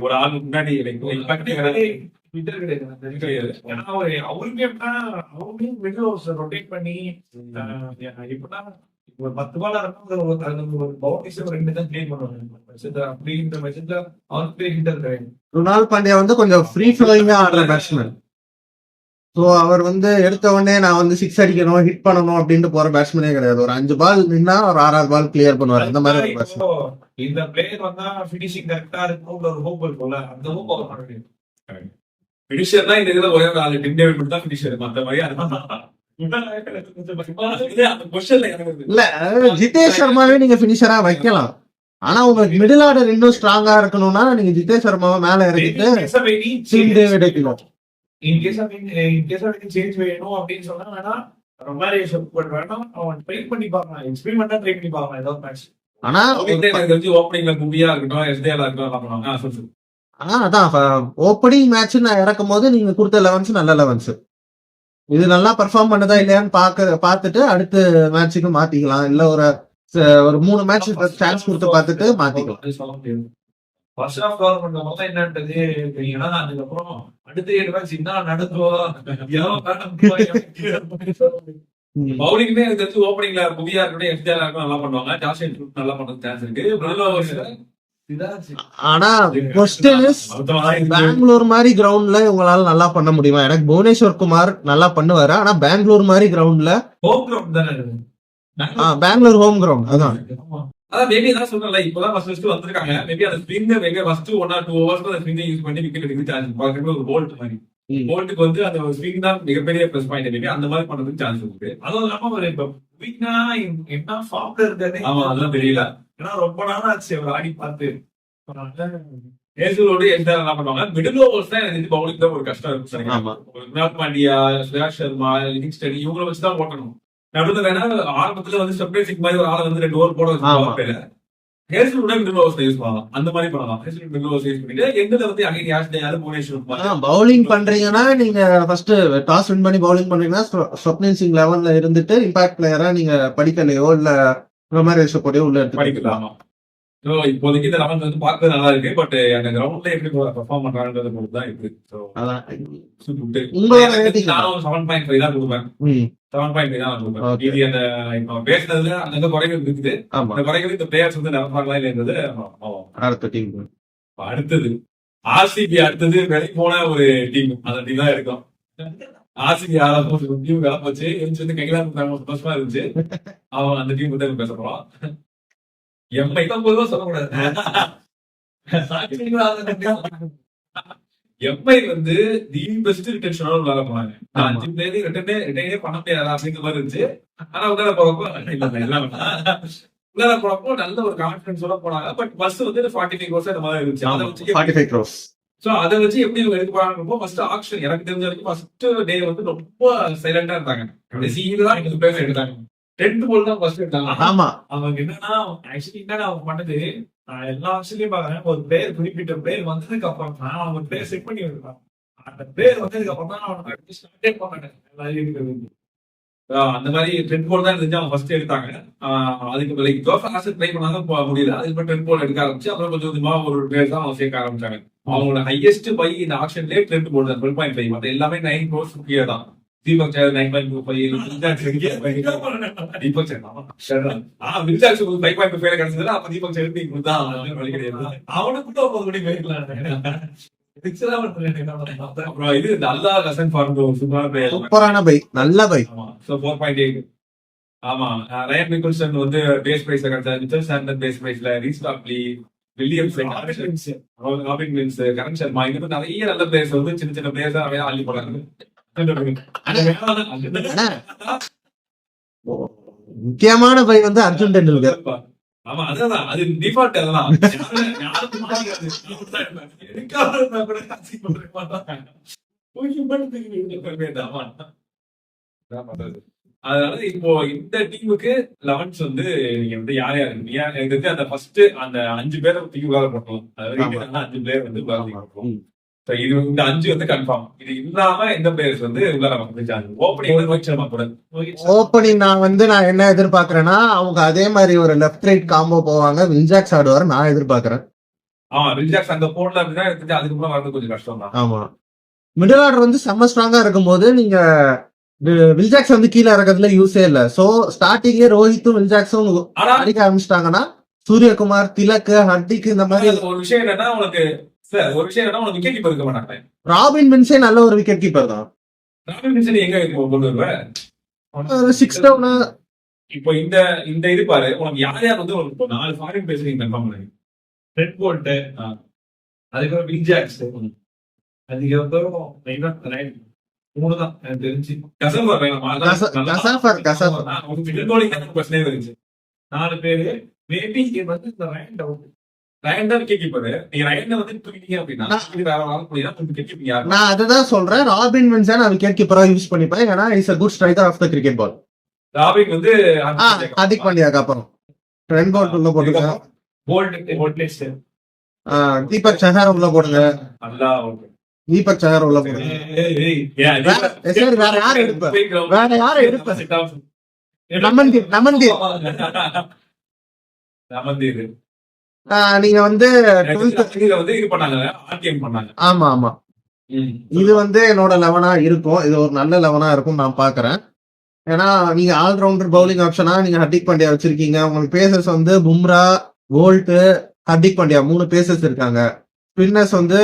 Speaker 2: ஒரு ஆள் முன்னாடி
Speaker 3: ட்விட்டர் கிடையாது எனக்கு தெரியாது. ஏன்னா அவருமே அவருமே மிடில் ஓவர்ஸ் ரொட்டேட் பண்ணி இப்பனா ஒரு 10 பால் ஒரு பவுண்டரிஸ் 2 தான் கிளியர் பண்ணுவாங்க. அப்படின்ற மெசேஜ்ல அவருக்கு ஹிட்டர் கிடையாது.
Speaker 1: குணால் பாண்டியா வந்து கொஞ்சம் ஃப்ரீ ஃப்ளோயிங்கா ஆடுற பேட்ஸ்மேன். ஸோ அவர் வந்து எடுத்த உடனே நான் வந்து 6 அடிக்கணும், ஹிட் பண்ணணும் அப்படின்ட்டு போற பேட்ஸ்மேனே கிடையாது. ஒரு 5 பால் நின்னா ஒரு 6வது பால் கிளியர் பண்ணுவார். அந்த மாதிரி ஒரு பேட்ஸ்மேன்.
Speaker 3: இந்த பிளேயர் வந்தா ஃபினிஷிங் கரெக்டா இருக்கும் ஒரு ஹோப் இருக்கும்ல, அந்த ஹோப் அவர் பண்ண முடியும்.
Speaker 2: பினிஷர் தான் இந்த இதுல ஒரே ஒரு ஆள் டிம் டேவிட் மட்டும் தான் பினிஷர். மத்த மாதிரி
Speaker 1: இல்ல ஜிதேஷ் சர்மாவே நீங்க பினிஷரா வைக்கலாம். ஆனா உங்களுக்கு மிடில் ஆர்டர் இன்னும் ஸ்ட்ராங்கா இருக்கணும்னா நீங்க ஜிதேஷ் சர்மாவை மேல இறக்கிட்டு டிம் டேவிட் வைக்கணும்.
Speaker 3: இன்கேஸ் சேஞ்ச் வேணும் அப்படின்னு சொன்னா வேணா ரொம்ப வேணும் அவன் ட்ரை பண்ணி பார்க்கலாம், எக்ஸ்பெரிமெண்டா ட்ரை பண்ணி பார்க்கலாம் ஏதாவது மேட்ச்.
Speaker 1: ஆனா
Speaker 2: எனக்கு தெரிஞ்சு ஓப்பனிங்ல கும்பியா இருக்கட்டும், எஸ்டிஆர் இருக்கட்டும்.
Speaker 1: அதான் ஓப்பனிங் மேட்ச் நான் இறக்கும் போது நீங்க கொடுத்த 11s நல்ல 11s. இது நல்லா பெர்ஃபார்ம் பண்ணதா இல்லையான்னு பார்த்துட்டு அடுத்த மேட்சுக்கு மாத்திக்கலாம். இல்ல ஒரு 3 மேட்ச் சான்ஸ் கொடுத்து பார்த்துட்டு மாத்திக்கலாம்.
Speaker 3: சொல்ல முடியாது. ஃபர்ஸ்ட் ஆஃப் கவர்மெண்ட் மொத்தம் என்னன்றது தெரியும்னா அதுக்கப்புறம் அடுத்த 7 மேட்ச் என்ன நடக்கும்.
Speaker 2: பவுலிங்மே எனக்கு தெரிஞ்சு ஓப்பனிங்ல கும்பியா இருக்கட்டும், எஸ்டிஆர் இருக்கட்டும் நல்லா பண்ணுவாங்க. ஜாஸ் நல்லா பண்றது சான்ஸ் இருக்கு.
Speaker 1: ஆனா கொஸ்டின் இஸ் பெங்களூர் மாதிரி கிரவுண்ட்ல உங்களால நல்லா பண்ண முடியுமா? எனக்கு புவனேஸ்வர் குமார் நல்லா பண்ணுவாரு. ஆனா பெங்களூர் மாதிரி கிரவுண்ட்ல
Speaker 3: ஹோம் கிரவுண்ட் தானே,
Speaker 1: பெங்களூர் ஹோம் கிரவுண்ட். அதான்
Speaker 2: மேபி தான் சொல்றேன்ல, இப்பதான் ஃபர்ஸ்ட் வந்திருக்காங்க. மேபி அந்த ஸ்பின்னர் ஃபர்ஸ்ட் 1 or 2 hours அந்த ஸ்பின்னை யூஸ் பண்ணி விக்கெட் எடுக்க சான்ஸ். பாக்குறது ஒரு போல்ட் மாதிரி. போல்ட்டுக்கு வந்து அந்த ஸ்பின் தான் மிகப்பெரிய பிளஸ் பாயிண்ட். மேபி அந்த மாதிரி பண்றதுக்கு சான்ஸ் இருக்கு.
Speaker 3: அதுவும் இல்லாம ஒரு இப்ப வீக்னா என்ன ஃபார்ம்ல இருக்காரு.
Speaker 2: ஆமா, அதெல்லாம் தெரியல.
Speaker 3: ஏன்னா ரொம்ப நாள் ஆச்சு அவர் ஆடி பார்த்து.
Speaker 2: ஏசுலோடு எஸ்டிஆர் என்ன பண்ணுவாங்க, மிடில் ஓவர்ஸ் தான் எனக்கு பவுலிங் தான் ஒரு கஷ்டம் இருக்கும். குணால் பாண்டியா, சுயாஷ் சர்மா, லிவிங்ஸ்டன் இவங்களை வச்சுதான் ஓட்டணும். நடுவில் வேணா ஆரம்பத்துல வந்து ஸ்டெப்லேசிக் மாதிரி ஒரு ஆளை வந்து 2 ஓவர் போட வச்சு ஹேஸ்லோட மிடில் ஓவர்ஸ் யூஸ் பண்ணலாம். அந்த மாதிரி பண்ணலாம். ஹேஸ்லோட மிடில் ஓவர்ஸ் யூஸ் பண்ணிட்டு எங்களை வந்து அகைன் யாஷ் புவனேஸ்வர்
Speaker 1: பவுலிங் பண்றீங்கன்னா நீங்க ஃபர்ஸ்ட் டாஸ் வின் பண்ணி பவுலிங் பண்றீங்கன்னா ஸ்வப்னில் சிங் 11ல இருந்துட்டு இம்பாக்ட் பிளேயரா நீங்க படிக்கலையோ இல்ல போடியோ உள்ள எடுத்து
Speaker 2: படிக்கலாம். இப்போதைக்கு இந்த 11 வந்து பார்க்கறது நல்லா இருக்கு. பட் அந்த கிரவுண்ட்ல எப்படி பெர்ஃபார்ம் பண்றாங்கன்றது பொறுத்து தான் இருக்கு.
Speaker 1: உங்களோட ரேட்டிங்
Speaker 2: நான் 7.5 தான் கொடுப்பேன். 7.5 தான் கொடுப்பேன். இது அந்த இப்போ பேசுனதுல அந்த குறைகள் இருக்குது. அந்த குறைகள் இந்த பிளேயர்ஸ் வந்து நடப்பாங்களா இல்லைன்றது
Speaker 1: அடுத்த டீம்.
Speaker 2: அடுத்தது ஆர்சிபி. அடுத்தது வெளி போன ஒரு டீம். அந்த டீம் தான் இருக்கும். ஆர்சிபி ஆரம்பம் டீம் வேலை போச்சு. எழுந்து வந்து கையில சந்தோஷமா இருந்துச்சு. அவன் அந்த டீம் பத்தி பேச போறான். எம்ஐ தான் பொதுவாக சொல்லக்கூடாது. எம்ஐ வந்து தி பெஸ்ட் ரிட்டன்ஷனோட விளையாட போனாங்க. 5 பிளேயர் ரிட்டர்னே பண்ண முடியாது அப்படிங்கிற மாதிரி இருந்துச்சு. ஆனா விளையாட போறப்போ நல்ல ஒரு கான்பிடன்ஸோட போனாங்க. பட் பஸ் வந்து 45 crores அந்த மாதிரி இருந்துச்சு. அதை வச்சு
Speaker 1: 45 crores.
Speaker 2: சோ அதை வச்சு எப்படி இவங்க எடுக்க போறாங்க. ஃபர்ஸ்ட் ஆக்ஷன் எனக்கு தெரிஞ்ச வரைக்கும் ஃபர்ஸ்ட் டே வந்து ரொம்ப சைலண்டா இருந்தாங்க. தான் எங்களுக்கு பேச எடுத்தாங்க. 10th ball தான் ஃபர்ஸ்ட் எடுத்தாங்க.
Speaker 1: ஆமா,
Speaker 3: அவங்க என்னன்னா ஆக்சுவலி என்னன்னா அவங்க பண்ணது எல்லா ஆக்சுவலியும் பாக்குறேன். ஒரு பிளேயர் குறிப்பிட்ட பிளேயர் வந்ததுக்கு அப்புறம் தான் அவங்க பிளேயர் செட் பண்ணி விடுறாங்க. அந்த பிளேயர் வந்ததுக்கு அப்புறம் தான் அவங்க ஸ்டார்டே பண்ணாங்க. அந்த மாதிரி 10th ball தான் இருந்துச்சு. அவங்க ஃபர்ஸ்ட் எடுத்தாங்க. அதுக்கு லைக் ட்ரை பண்ணாலும் முடியல. அதுக்கு 10th ball எடுக்க ஆரம்பிச்சு அப்புறம் கொஞ்சம் கொஞ்சமா ஒரு பிளேயர் தான் அவங்க சேர்க்க ஆரம்பிச்சாங்க. அவங்களோட ஹையஸ்ட் பை இந்த ஆக்ஷன்லேயே 10th ball தான் 12.5. மற்ற எல்லாமே 9 crores கீழே தான். தீபக் சேர் 9.25, தீபக் சேர் வில்சாக்ஸ் 5.5 கிடைச்சதுல அப்ப தீபக் சேர் வழி கிடையாது. அவனுக்கு கூட 9 கோடி போயிருக்கலாம். அப்புறம் இது நல்லா கசன் ஃபார்ம்
Speaker 1: சூப்பரான பை, நல்ல பை.
Speaker 2: 4.8. ஆமா, ரயன் நிக்கல்சன் வந்து பேஸ் பிரைஸ்ல கிடைச்சாரு. மிச்சல் சாண்டர் பேஸ் பிரைஸ்ல, ரீஸ்டாப்லி, Williams, Robin Wills, Karan Sharma, இந்த மாதிரி நிறைய நல்ல பிளேயர்ஸ் வந்து சின்ன சின்ன பிளேயர்ஸ் தான் நிறைய ஆள்ளி போறாங்க.
Speaker 1: முக்கியமான பை வந்து அர்ஜுன் டெண்டுல்கர்.
Speaker 2: ஆமா, அதான் அது டிஃபால்ட். அதெல்லாம் அதனால இப்போ இந்த டீமுக்கு 11s வந்து நீங்க வந்து யார் யாரு எனக்கு அந்த ஃபர்ஸ்ட் அந்த 5 பேரை தூக்கி விளையாட போட்டோம். அதாவது 5 பிளேயர் வந்து விளையாட போட்டோம். So, இது இந்த 5 வந்து கன்ஃபார்ம். இது இல்லாம எந்த பிளேயர்ஸ் வந்து உள்ளார வந்துச்சாங்க. ஓப்பனிங் வந்து ரோஹித் சர்மா கூட.
Speaker 1: ஓப்பனிங் நான் என்ன எதிர்பார்க்கறேன்னா, அவங்க அதே மாதிரி ஒரு லெஃப்ட் ரைட் காம்போ போவாங்க. வில்ஜாக்ஸ் ஆடுவார் நான் எதிர்பார்க்கறேன்.
Speaker 2: ரிஜாக்ஸ் அங்க போடல அப்படின்னா அதுக்கப்புறம் வரது கொஞ்சம் கஷ்டம் தான்.
Speaker 1: ஆமா, மிடில் ஆர்டர் வந்து செம்ம ஸ்ட்ராங்கா இருக்கும்போது நீங்க வில்ஜாக்ஸ் வந்து கீழே இறக்கிறதுல யூஸே இல்ல. சோ ஸ்டார்டிங்கே ரோஹித்தும் வில்ஜாக்ஸும்
Speaker 2: ஆனா
Speaker 1: அடிக்க ஆரம்பிச்சிட்டாங்கன்னா சூரியகுமார், திலக், ஹர்திக் இந்த மாதிரி
Speaker 2: ஒரு விஷயம் என்னன்னா உனக்கு விக்கெட் கீப்பர் இருக்க மாட்டாங்க.
Speaker 1: ராபின் வின்சே நல்ல ஒரு விக்கெட் கீப்பர் தான்.
Speaker 2: ராபின் வின்சன் எங்க கொண்டு வருவேன்?
Speaker 1: 6 டவுன்.
Speaker 2: இப்போ இந்த இது பாரு, உனக்கு யார் யார் வந்து உனக்கு 4 ஃபாரின் பிளேயர்ஸ் நீங்க கன்ஃபார்ம் பண்ணுங்க.
Speaker 3: ரெட் போல்ட், அதுக்கப்புறம் வில்ஜாக்ஸ், அதுக்கப்புறம் 3 தான் எனக்கு தெரிஞ்சு.
Speaker 2: கசஃபர் பிரச்சனையே இருந்துச்சு.
Speaker 3: 4 பேரு மேபி வந்து இந்த
Speaker 2: ரயன் விக்கெட் கீப்பர். நீங்க ரயன் வந்து தூக்கிட்டீங்க அப்படின்னா இது வேற வரக்கூடியதா விக்கெட் கீப்பிங் யாரு?
Speaker 1: நான் அதுதான் சொல்றேன், ராபின் வின்சன் நான் விக்கெட் கீப்பரா யூஸ் பண்ணிப்பேன். ஏன்னா is a good striker of the cricket ball.
Speaker 2: Robin வந்து
Speaker 1: ஹார்திக் பாண்டியாக்கு அப்புறம் ட்ரெண்ட் போல்ட் உள்ள போடுங்க.
Speaker 3: போல்ட் லிஸ்ட்
Speaker 1: தீபக் சஹார் உள்ள போடுங்க.
Speaker 2: நல்லா ஓகே.
Speaker 1: தீபக் சஹார் உள்ள போடுங்க. சரி, வேற யாரு எடுப்ப? நமந்தீர். நீங்க வந்து
Speaker 2: இது பண்ணாங்க, ஆர்டிஎம் பண்ணாங்க.
Speaker 1: ஆமா ஆமா, இது வந்து என்னோட 11ஆ இருக்கும். இது ஒரு நல்ல 11ஆ இருக்கும் நான் பாக்குறேன். ஏன்னா நீங்க ஆல்ரவுண்டர் பவுலிங் ஆப்ஷனா நீங்க ஹர்திக் பாண்டியா வச்சிருக்கீங்க. உங்களுக்கு பேசர்ஸ் வந்து பும்ரா, போல்ட், ஹர்திக் பாண்டியா 3 பேசர்ஸ் இருக்காங்க. ஸ்பின்னர்ஸ் வந்து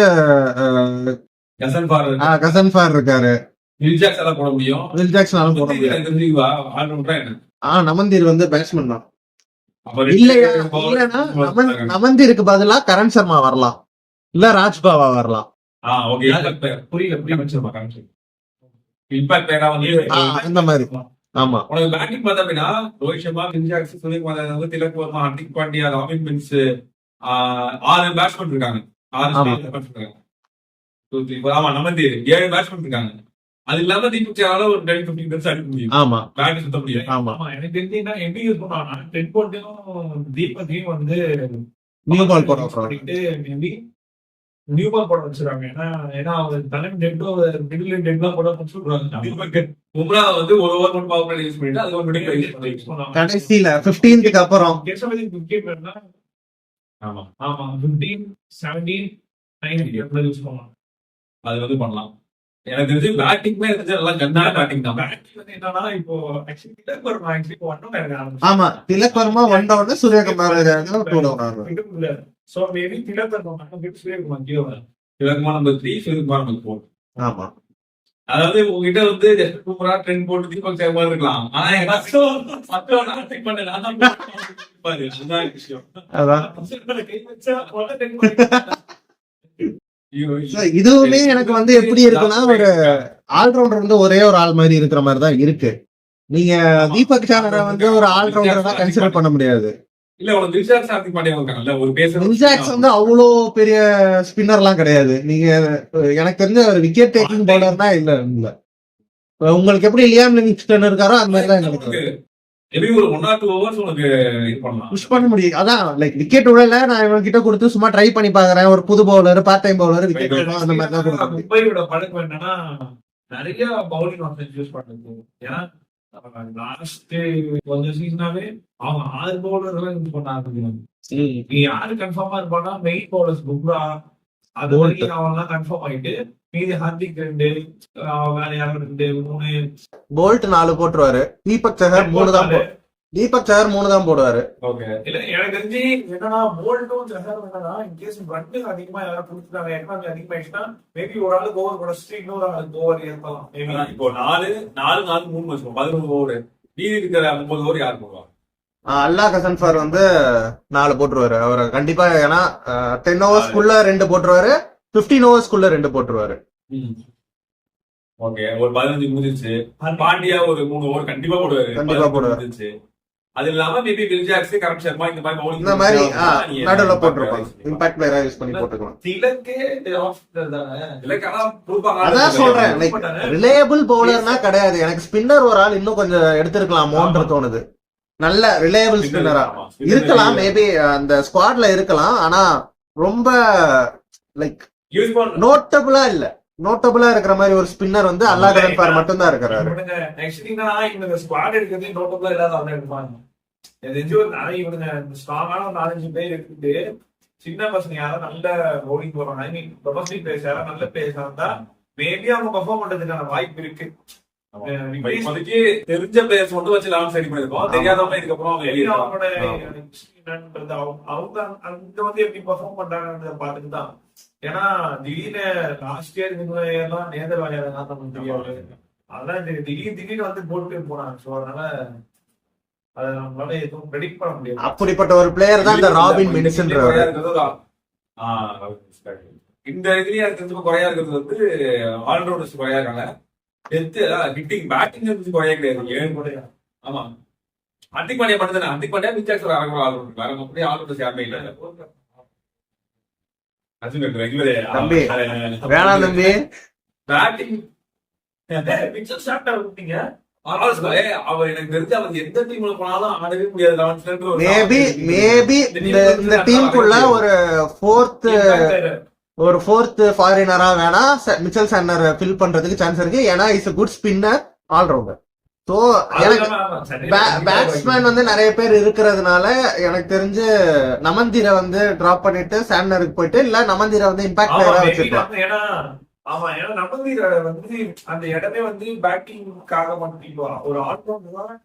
Speaker 1: கசன்ஃபார் இருக்காரு.
Speaker 2: வில்ஜாக்ஸ் போட முடியும்.
Speaker 1: வில்ஜாக்ஸ்னாலும் போட முடியும். நமந்தீர் வந்து பேட்ஸ்மேன் தான். இல்லையா? இல்லன்னா நமந்தீருக்கு பதிலா கரண் சர்மா வரலாம், இல்ல ராஜ்பாவா வரலாம். இந்த மாதிரி. ஆமா,
Speaker 2: உனக்கு பேட்டிங் பார்த்தா அப்படின்னா ரோஹித் சர்மா, வில்ஜாக்ஸ், சூரியகுமார், திலக் வர்மா, ஹர்திக் பாண்டியா, ராபின் பின்ஸ் 6 பேட்ஸ்மேன் இருக்காங்க. 6 நமந்தீர் 7 பேட்ஸ்மேன் இருக்காங்க. அது இல்லாம தீபக் சஹாரால ஒரு 10-15 ரன்ஸ் அடிக்க முடியும்.
Speaker 1: ஆமா,
Speaker 2: பேட் சுத்த முடியும்.
Speaker 1: ஆமா,
Speaker 3: எனக்கு தெரிஞ்சா எப்படி யூஸ் பண்ணுவாங்க, டென் போல்ட்டையும் தீபக்கையும் வந்து
Speaker 1: நியூ பால் போட
Speaker 3: மேபி நியூ பால் போட வச்சிருக்காங்க. ஏன்னா அவர் தலைமை டெட்டோ மிடில் டெட்லாம் போட சொல்றாங்க. தீபக்
Speaker 2: பும்ரா வந்து ஒரு ஓவர் மட்டும் பவர் பிளே யூஸ் பண்ணிட்டு அது ஒரு மிடில் யூஸ் பண்ணுவாங்க.
Speaker 1: கடைசில 15க்கு அப்புறம்
Speaker 3: விக்கெட் வேணா.
Speaker 2: ஆமா
Speaker 3: ஆமா 15, 17, 19 யூஸ் பண்ணலாம்.
Speaker 2: அது வந்து பண்ணலாம். எனக்கு தெரிஞ்சு பேட்டிங்மே எல்லாம் கண்ணான பேட்டிங் தான்.
Speaker 3: பேட்டிங் வந்து என்னன்னா இப்போ ஆக்சுவலி திலக் வர்மா
Speaker 1: ஆமா, Tilak Varma 1 down, Suryakumar 2 down.
Speaker 3: So maybe Tilak Varma மட்டும் சூரியகுமார் கீழ வர.
Speaker 2: திலக்மா நம்பர் 3, சூரியகுமார் நம்பர் 4.
Speaker 1: ஆமா,
Speaker 2: அதாவது உங்ககிட்ட வந்து just Bumrah, Trent Boult, Deepak Chahar இருக்கலாம். ஆனா எனக்கு மத்தவங்க ஆர்டிக் பண்ணல. அதான் விஷயம்.
Speaker 1: அதான்
Speaker 3: கை வச்சா
Speaker 1: இதுவுமே எனக்கு வந்து எப்படி இருக்குன்னா, ஒரு ஆல்ரவுண்டர் வந்து ஒரே ஒரு ஆள் மாதிரி இருக்கிற மாதிரி தான் இருக்கு. நீங்க தீபக் சஹாரை வந்து ஒரு ஆல்ரவுண்டர் தான் கன்சிடர் பண்ண முடியாது.
Speaker 2: இல்ல உனக்கு வில்ஜாக்ஸ், ஹர்திக் பாண்டியா இருக்காங்கல்ல, ஒரு பேசர்.
Speaker 1: வில்ஜாக்ஸ் வந்து அவ்வளோ பெரிய ஸ்பின்னர் எல்லாம் கிடையாது. நீங்க எனக்கு தெரிஞ்ச ஒரு விக்கெட் டேக்கிங் பவுலர்னா இல்ல. உங்களுக்கு எப்படி லியாம் லிவிங்ஸ்டன் இருக்காரோ அந்த மாதிரி தான் எனக்கு
Speaker 2: எப்படி ஒரு 1 or 2 hours உனக்கு இது பண்ணலாம்,
Speaker 1: புஷ் பண்ண முடியும். அதான் லைக் விக்கெட் விடல, நான் இவங்க கிட்ட கொடுத்து சும்மா ட்ரை பண்ணி பாக்குறேன். ஒரு புது bowler, part time bowler, wicket அந்த மாதிரி தான் கொடுக்க முடியும்.
Speaker 3: மும்பையோட பழக்கம் என்னன்னா நிறைய பவுலிங் ஆப்ஷன் யூஸ் பண்றது. ஏன்னா லாஸ்ட் கொஞ்சம் சீசனாவே அவங்க 6 பவுலர் எல்லாம் யூஸ் பண்ண ஆரம்பிக்கிறாங்க. நீ யாரு கன்ஃபார்மா இருப்பானா, மெயின் பவுலர்ஸ் பும்ரா அது வரைக்கும் அவங்க எல்லாம் கன்ஃபார்ம் ஆயிட்டு மீதி ஹார்திக் 2, வேற யாரும் 2, 3,
Speaker 1: போல்ட் 4 போட்டுருவாரு. தீபக் சஹார் 3 தான். தீபக் சஹார் 3 தான் போடுவாரு.
Speaker 3: இல்ல எனக்கு தெரிஞ்சு என்னன்னா போல்ட்டும் சஹாரும் என்னன்னா இன்கேஸ் ரன் அதிகமா யாராவது கொடுத்துட்டாங்க, எக்கனாமி அதிகமாயிடுச்சுன்னா மேபி ஒரு ஆளுக்கு ஓவர் குறைச்சிட்டு இன்னொரு ஆளுக்கு ஓவர் ஏற்பலாம்.
Speaker 2: இப்போ 4, 3 வச்சுக்கோ, 11 ஓவர். மீதி இருக்கிற 9 ஓவர் யார் போடுவாங்க?
Speaker 1: அல்லாஹ் கசன்ஃபார் வந்து 4 போட்டுருவாரு. அவர் கண்டிப்பா. ஏன்னா 10 ஓவர்ஸ்க்குள்ள 2 போட்டுருவாரு, 15 ஓவர்ஸ்க்குள்ள 2 போட்டுருவாரு.
Speaker 2: ஓகே, ஒரு 15 முடிஞ்சிருச்சு. பாண்டியா ஒரு 3 ஓவர் கண்டிப்பா போடுவாரு. அது இல்லாம மேபி வில்ஜாக்ஸ், கரண் சர்மா இந்த மாதிரி பவுலிங்
Speaker 1: இந்த மாதிரி நடுவுல போட்டுருப்பாங்க. இம்பாக்ட் பிளேயரா யூஸ் பண்ணி போட்டுக்கலாம்.
Speaker 3: திலக்கே ஆஃப்டர் தானே.
Speaker 2: திலக்கனா கொடுப்பாங்க.
Speaker 1: அதான் சொல்றேன், லைக் ரிலையபிள் பவுலர்னா கிடையாது. எனக்கு ஸ்பின்னர் ஒரு ஆள் இன்னும் கொஞ்சம் எடுத்திருக்கலாமோன்ற தோணுது. நல்ல ரிலையபிள் ஸ்பின்னரா இருக்கலாம், மேபி அந்த ஸ்குவாட்ல இருக்கலாம். ஆனா ரொம்ப லைக்
Speaker 2: யூஸ் பண்ண
Speaker 1: நோட்டபிளா இல்ல, நோட்டபிளா இருக்கிற மாதிரி ஒரு ஸ்பின்னர் வந்து அல்லாஹ் பார் மட்டும் தான் இருக்கிறாரு.
Speaker 3: இவனுங்க ஆக்சுவலினா இவனுங்க ஸ்குவாட் எடுக்கிறது நோட்டபிளா இல்லாத ஆள் எடுப்பாங்க. தெரிஞ்சு ஒரு நிறைய இவனுங்க ஸ்ட்ராங்கான ஒரு 4-5 பேர் எடுத்துட்டு சின்ன பசங்க யாரும் நல்ல பவுலிங் போறாங்க, ஐ மீன் டொமஸ்டிக் பிளேயர்ஸ் யாரும் நல்ல பிளேயர்ஸ் இருந்தா மேபி அவங்க பெர்ஃபார்ம் பண்றதுக்கான வாய்ப்பு இருக்கு.
Speaker 2: இப்போதைக்கு தெரிஞ்ச பிளேயர்ஸ் மட்டும் வச்சு லான்ச் ரெடி பண்ணிருக்கோம். தெரியாதவங்க இதுக்கப்புறம் அவங்க வெளியே
Speaker 3: அவங்களோட என்னன்றது அவங்க அங்க வந்து எப்படி பெர்ஃபார்ம் பண்றாங்கன்றத பார்த்துட்டு தான். ஏன்னா திடீர்னு லாஸ்ட் இயர் இந்த எல்லாம் நேதர் வாயாதான் நமக்கு தெரியாது. அதெல்லாம் திடீர்னு வந்து போட்டு போனாங்க. ஸோ அதனால அதை நம்மளால எதுவும் ப்ரெடிக்ட் பண்ண முடியாது.
Speaker 1: அப்படிப்பட்ட ஒரு பிளேயர் தான் இந்த ராபின் மின்ஸ்ன்றவர்.
Speaker 2: இந்த இதுலயே இருக்கிறதுக்கு குறையா இருக்கிறது வந்து ஆல்ரவுண்டர்ஸ் குறையா இருக்காங்க. ஹிட்டிங் பேட்டிங் குறையா கிடையாது. 7 குறையா. ஆமா, ஹர்திக் பாண்டியா மட்டும் தானே. ஹர்திக் பாண்டியா மிச்சா ஆல்ரவுண்டர் வேற அப்படி ஆல்ரவுண்டர்ஸ் யாருமே இல்ல.
Speaker 1: தம்பி வேணாம் தம்பி,
Speaker 2: பேட்டிங்
Speaker 3: மிச்சம் ஷார்ட்டா விட்டீங்க.
Speaker 2: அவர் எனக்கு தெரிஞ்சு அவர் எந்த டீம்ல போனாலும் ஆடவே முடியாது.
Speaker 1: மேபி இந்த டீமுக்குள்ள ஒரு ஃபோர்த் ஃபாரினரா வேணா மிச்சல் சாண்டனர் ஃபில் பண்றதுக்கு சான்ஸ் இருக்கு. ஏன்னா is good spinner, allrounder. So எனக்கு பேட்ஸ்மேன் வந்து நிறைய பேர் இருக்கிறதுனால எனக்கு தெரிஞ்சு நமந்திரை வந்து டிராப் பண்ணிட்டு சாண்டனருக்கு போயிட்டு, இல்ல நமந்திரை வந்து இம்பாக்ட் பிளேயரா வச்சிருக்கலாம்.
Speaker 3: ஏன்னா நமந்தீர வந்து அந்த இடமே வந்து பேட்டிங்காக மட்டும் ஒரு ஆல்ரவுண்டர் தான்.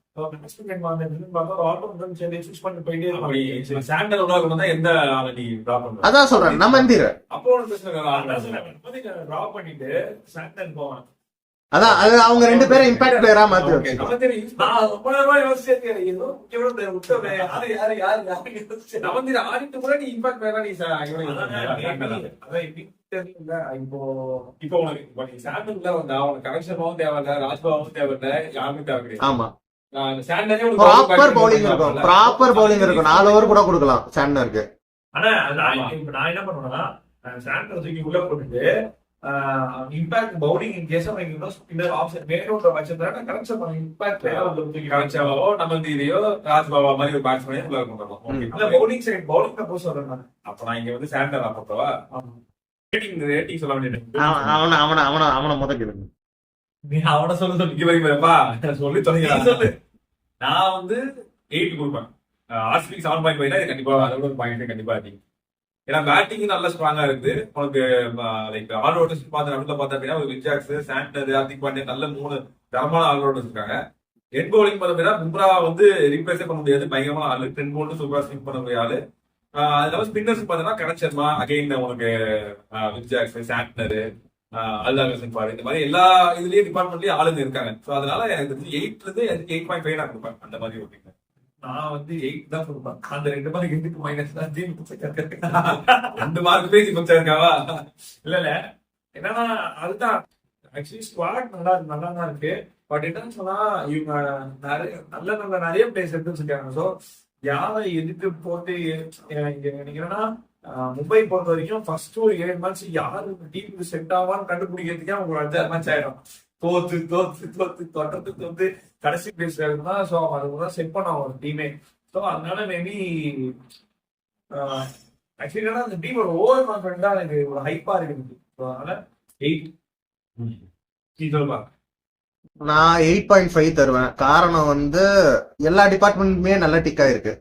Speaker 1: அதான் சொல்றேன் நமந்திரை. அதான் அது அவங்க 2 பேரும் இம்பாக்ட் பிளேயரா மாத்தி ஆமா ப்ராப்பர் பவுலிங் இருக்கும், ப்ராப்பர் பவுலிங் இருக்கும். 4 ஓவர் கூட கொடுக்கலாம் சாண்டனருக்கு.
Speaker 3: ஆனா நான் என்ன பண்ணுவேன்னா சாண்டனர் தூக்கி உள்ள போட்டுட்டு இம்பாக்ட் பவுலிங் இன் கேஸ் அவங்க ஸ்பின்னர் ஆப்ஷன் வேணும்ன்ற பட்சத்துல கரெக்ஷன் பண்ண இம்பாக்ட்
Speaker 2: கரெக்டாவோ நமந்திரியோ ராஜ்பாபா மாதிரி ஒரு பேட்ஸ்மேன் உள்ள கொண்டு
Speaker 3: பவுலிங் சைடு பவுலிங் தான் போக சொல்றேன் நான்.
Speaker 2: அப்ப நான் இங்க வந்து சாண்டர் அப்பவா ரேட்டிங் சொல்ல வேண்டியது.
Speaker 1: அவனை முதல்ல
Speaker 3: நீ அவனை சொல்ல
Speaker 2: சொல்லி தொடங்கி நான் வந்து 8 கொடுப்பேன். ஆர்சிபி 7.5 கண்டிப்பா அதோட ஒரு பாயிண்ட் கண்டிப்பா அதிகம். ஏன்னா பேட்டிங் நல்லா ஸ்ட்ராங்கா இருக்குது உனக்கு. லைக் ஆல்ரவுண்டர்ஸ் பார்த்து நடுவில் பார்த்தா அப்படின்னா ஒரு விஜாக்ஸ், சாண்டர், ஹர்திக் பாண்டியா நல்ல 3 தரமான ஆல்ரவுண்டர்ஸ் இருக்காங்க. ஹெட் பவுலிங் பார்த்தா பும்ரா வந்து ரீப்ளேஸே பண்ண முடியாது, பயங்கரமான ஆளு. 10 போல்ட்டு சூப்பரா ஸ்பின் பண்ண முடிய ஆளு. அதனால ஸ்பின்னர்ஸ் பார்த்தீங்கன்னா கரண் சர்மா, அகைன் உனக்கு விஜாக்ஸ், சாண்டர், அல்லாஹ் பாரு, இந்த மாதிரி எல்லா இதுலயும் டிபார்ட்மெண்ட்லயும் ஆளுங்க இருக்காங்க. ஸோ அதனால எனக்கு தெரிஞ்சு 8ல இருந்து 8.5 நான் கொடுப்பேன் அந்த மாதிரி ஓட்டிங்க.
Speaker 3: நான் வந்து 8 தான் கொடுப்பேன். அந்த 2 மார்க் எதுக்கு மைனஸ் தான்
Speaker 2: 2 மார்க் பேசி இருக்காவா?
Speaker 3: இல்ல என்னன்னா அதுதான் ஆக்சுவலி ஸ்குவாட் நல்லா தான் இருக்கு. பட் என்னன்னு சொன்னா இவங்க நிறைய பிளேஸ் எடுத்து வச்சிருக்காங்க. ஸோ யாரை எதுக்கு போட்டு இங்க நினைக்கிறேன்னா மும்பை பொறுத்த வரைக்கும் ஃபர்ஸ்ட் ஒரு 7 மேட்ச் யாரு டீமுக்கு செட் ஆவான்னு கண்டுபிடிக்கிறதுக்கே அவங்க 5 மேட்ச் ஆயிடும். தோற்றத்துக்கு வந்து கடைசி பிளேஸ்ல இருந்தா ஸோ அதுதான் செட் பண்ண ஒரு டீமே. ஸோ அதனால மேபி ஆக்சுவலி அந்த டீம் ஒரு ஓவர் கான்ஃபிடென்டா எனக்கு ஒரு ஹைப்பா இருக்குது. ஸோ அதனால 8 சொல்லுவா.
Speaker 1: நான் 8.5 தருவேன். காரணம் வந்து எல்லா டிபார்ட்மெண்ட்டுமே நல்ல டிக்கா இருக்கு,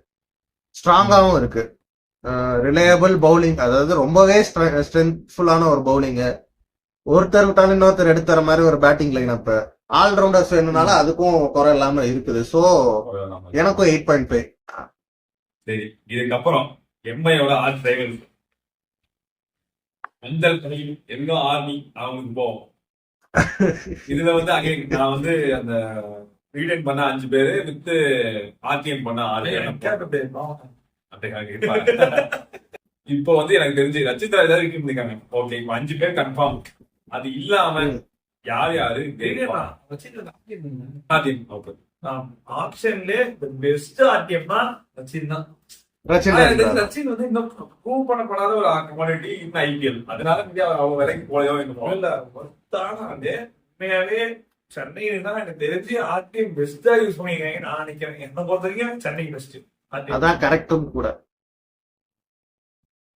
Speaker 1: ஸ்ட்ராங்காவும் இருக்கு. ரிலையபிள் பவுலிங், அதாவது ரொம்பவே ஸ்ட்ரென்த்ஃபுல்லான ஒரு பவுலிங்கு. ஒருத்தர் விட்டாலும் இன்னொருத்தர் எடுத்துற மாதிரி ஒரு பேட்டிங் லைன். அப்ப ஆல்ரவுண்டர்ஸ் வேணும்னாலும் அதுக்கும் குறை இல்லாம இருக்குது. சோ எனக்கும் 8.5.
Speaker 2: சரி, இதுக்கப்புறம் எம்ஐயோட ஆர்ட் ரைவல் அந்த எங்க ஆர்மி அவங்களுக்கு போவோம். இதுல வந்து அகைன் நான் வந்து அந்த ரீடைன் பண்ண 5 பேரு வித் ஆர்டிஎம் பண்ண 6 பேர். இப்போ வந்து எனக்கு தெரிஞ்சு ரச்சிதா ஏதாவது இருக்காங்க. ஓகே, இப்போ 5 பேர் கன்ஃபார்ம். அது இல்லாம யாரு
Speaker 3: ஆப்ஷன்ல பெஸ்ட் ஆர்டிஎம்னா ரச்சின் தான்.
Speaker 1: ரச்சின்
Speaker 2: வந்து இன்னும் ப்ரூவ் பண்ணப்படாத ஒரு கமாடிட்டி இந்த ஐபிஎல். அதனால அவங்க விலைக்கு போயோ
Speaker 3: இல்ல உண்மையாவே சென்னையில தான் எனக்கு தெரிஞ்சு ஆர்டிஎம் பெஸ்டா யூஸ் பண்ணிருக்காங்க நான் நினைக்கிறேன். என்ன பொறுத்த வரைக்கும் சென்னை பெஸ்ட்.
Speaker 1: அதான் கரெக்டும் கூட.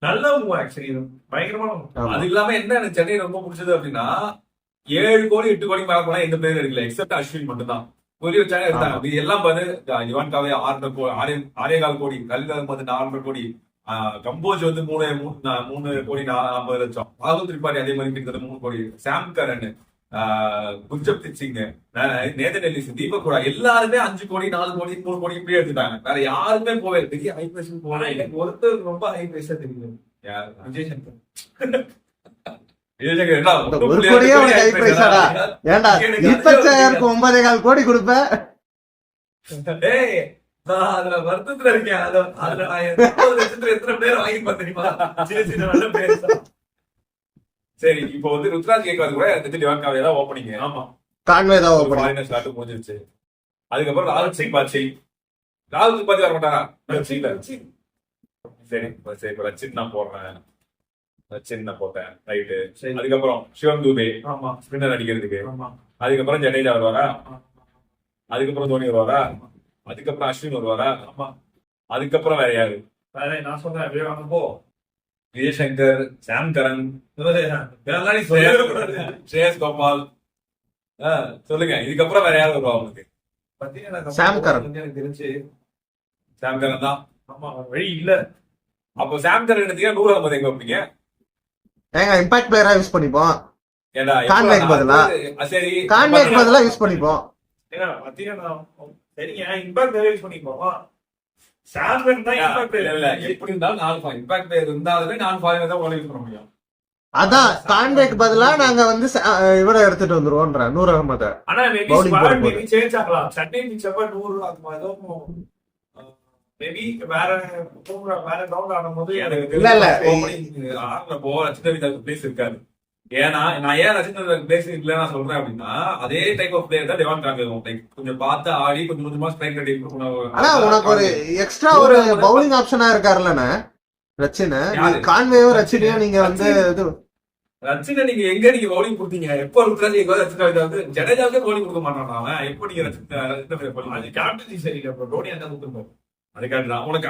Speaker 3: நல்ல மூவ் ஆக்சுவலி, பயங்கரமான move.
Speaker 1: ஆமா.
Speaker 2: அது இல்லாம என்ன எனக்கு சென்னை ரொம்ப பிடிச்சது அப்படின்னா 7 கோடி 8 கோடி மேல போனா எந்த பிளேயர் எடுக்கல எக்ஸப்ட் அஸ்வின் மட்டும் தான் புரிய வச்சாங்க எடுத்தாங்க. இது எல்லாம் பாரு யுவான்காவே 6.5 கோடி, கலில் வந்து 400 கோடி, கம்போஜ் வந்து 3 கோடி 50 லட்சம், ராகுல் திரிபாடி அதே மாதிரி கிட்டத்தட்ட 3 கோடி, சாம் கரன், குர்ஜப்ரீத் சிங், நேதன் எல்லிஸ், தீபக் கூட எல்லாருமே 5 கோடி 4 கோடி 3 கோடி இப்படியே எடுத்துட்டாங்க. வேற யாருமே போவே பெரிய ஹை பிரைஸ் போனா
Speaker 3: ஆனா எனக்கு ஒருத்தர் ரொம்ப ஹை பிரைஸா தெரியும், விஜய் சங்கர்.
Speaker 1: இந்த ஒரு கோடியே உனக்கு high price ஆடா? ஏன்டா தீபக் 9.25 கோடி கொடுப்ப?
Speaker 3: ஏய், நான் அதுல வருத்தத்துல இருக்கேன். அதுல நான் 30 லட்சத்துல எத்தனை பேர் வாங்கி தெரியுமா? சின்ன சின்ன நல்ல players தான்.
Speaker 2: சரி இப்போ வந்து ருத்ராஜ் கேட்கறது கூட யுவான்காவே தான் ஓப்பனிங்.
Speaker 3: ஆமா,
Speaker 1: கான்வே தான் open.
Speaker 2: ஃபாரினர் ஸ்டார்ட் முடிஞ்சிருச்சு. அதுக்கப்புறம் ராகுல் திரிபாதி வர மாட்டாரா? சரி சரி இப்ப ரச்சின் நான் போடுறேன், போட்டேன் ரைட்டு.
Speaker 3: சரி.
Speaker 2: அதுக்கப்புறம் சிவம் தூபே
Speaker 3: ஆமா,
Speaker 2: ஸ்பின்னர் அடிக்கிறதுக்கு.
Speaker 3: ஆமா.
Speaker 2: அதுக்கப்புறம் ஜடேஜா வருவாரா? அதுக்கப்புறம் தோனி வருவாரா? அதுக்கப்புறம் அஸ்வின் வருவாரா?
Speaker 3: ஆமா.
Speaker 2: அதுக்கப்புறம் வேற யாரு?
Speaker 3: வேற நான் சொல்றேன், அப்படியே வாங்க போ.
Speaker 2: விஜய் சங்கர், சாம் கரன்,
Speaker 3: இதெல்லாம் நீ சொல்லவே கூடாது.
Speaker 2: ஸ்ரேயஸ் கோபால். சொல்லுங்க இதுக்கப்புறம் வேற யாரு வருவா உங்களுக்கு?
Speaker 3: பாத்தீங்கன்னா
Speaker 1: சாம் கரன்.
Speaker 3: எனக்கு தெரிஞ்சு
Speaker 2: சாம் கரன் தான்.
Speaker 3: ஆமா, வழி இல்ல.
Speaker 2: அப்போ சாம் கரன் எடுத்தீங்க 100 50 எங்க வைப்பீங்க?
Speaker 1: ஏங்க இம்பாக்ட் பிளேயரா யூஸ் பண்ணிப்போம்.
Speaker 2: ஏண்டா
Speaker 1: கான்வேக்கு பதிலா?
Speaker 2: சரி
Speaker 1: கான்வேக்கு பதிலா யூஸ் பண்ணிப்போம்.
Speaker 3: ஏன்னா பாத்தீங்கன்னா சரிங்க, இம்பாக்ட் யூஸ் பண்ணிப்போம். சாம்சங் தான் இம்பாக்ட்
Speaker 2: இல்ல எப்படி இருந்தாலும் 4 இம்பாக்ட் பிளேயர் இருந்தாலுமே 4 தான் யூஸ் பண்ண முடியும்.
Speaker 1: அதான் கான்வேக்கு பதிலா நாங்க வந்து இவரை எடுத்துட்டு வந்துருவோம்ன்ற 100 அகமத.
Speaker 3: ஆனா மேபி
Speaker 1: Bowling
Speaker 3: ஸ்குவாட்
Speaker 1: போடும்போது.
Speaker 3: மேபி சேஞ்ச் ஆகலாம். சண்டே பிச்சப்ப 100 ஆகுமா ஏதோ மேபி வேற கிரவுண்ட் ஆடும்போது
Speaker 2: எனக்கு
Speaker 1: இல்ல, இல்ல.
Speaker 2: ஆடுறப்போ ரச்சின் ரவிதாஸ் பிளேஸ் இருக்காது. ஏன்னா நான் ஏன் ரச்சின் ரவிதாஸ் பிளேஸ் இல்ல நான் சொல்றேன் அப்படின்னா அதே டைப் ஆஃப் பிளேயர் தான் டெவான் கான்வே. கொஞ்சம் பார்த்து ஆடி கொஞ்சம் கொஞ்சமா ஸ்ட்ரைக் ரெடி
Speaker 1: ஆனா உனக்கு ஒரு எக்ஸ்ட்ரா ஒரு பவுலிங் ஆப்ஷனா இருக்காருல்லண்ணே ரச்சின்.
Speaker 2: யாரு?
Speaker 1: கான்வேவும் ரச்சினையும் நீங்க வந்து இது
Speaker 2: ரச்சினை நீங்க எங்க நீங்க பவுலிங் கொடுத்தீங்க? எப்போ ருத்ராஜ் எங்க ரச்சின் ரவிதாஸ் ஜடேஜாவுக்கே பவுலிங் கொடுக்க மாட்டான் அவன். எப்போ நீங்க ரச்சின் bowling
Speaker 3: அது கேப்டன்சி சரி இல்ல, டோனி அந்த கொடுத்துருப்போம்.
Speaker 2: அதுக்காக தான் உனக்கு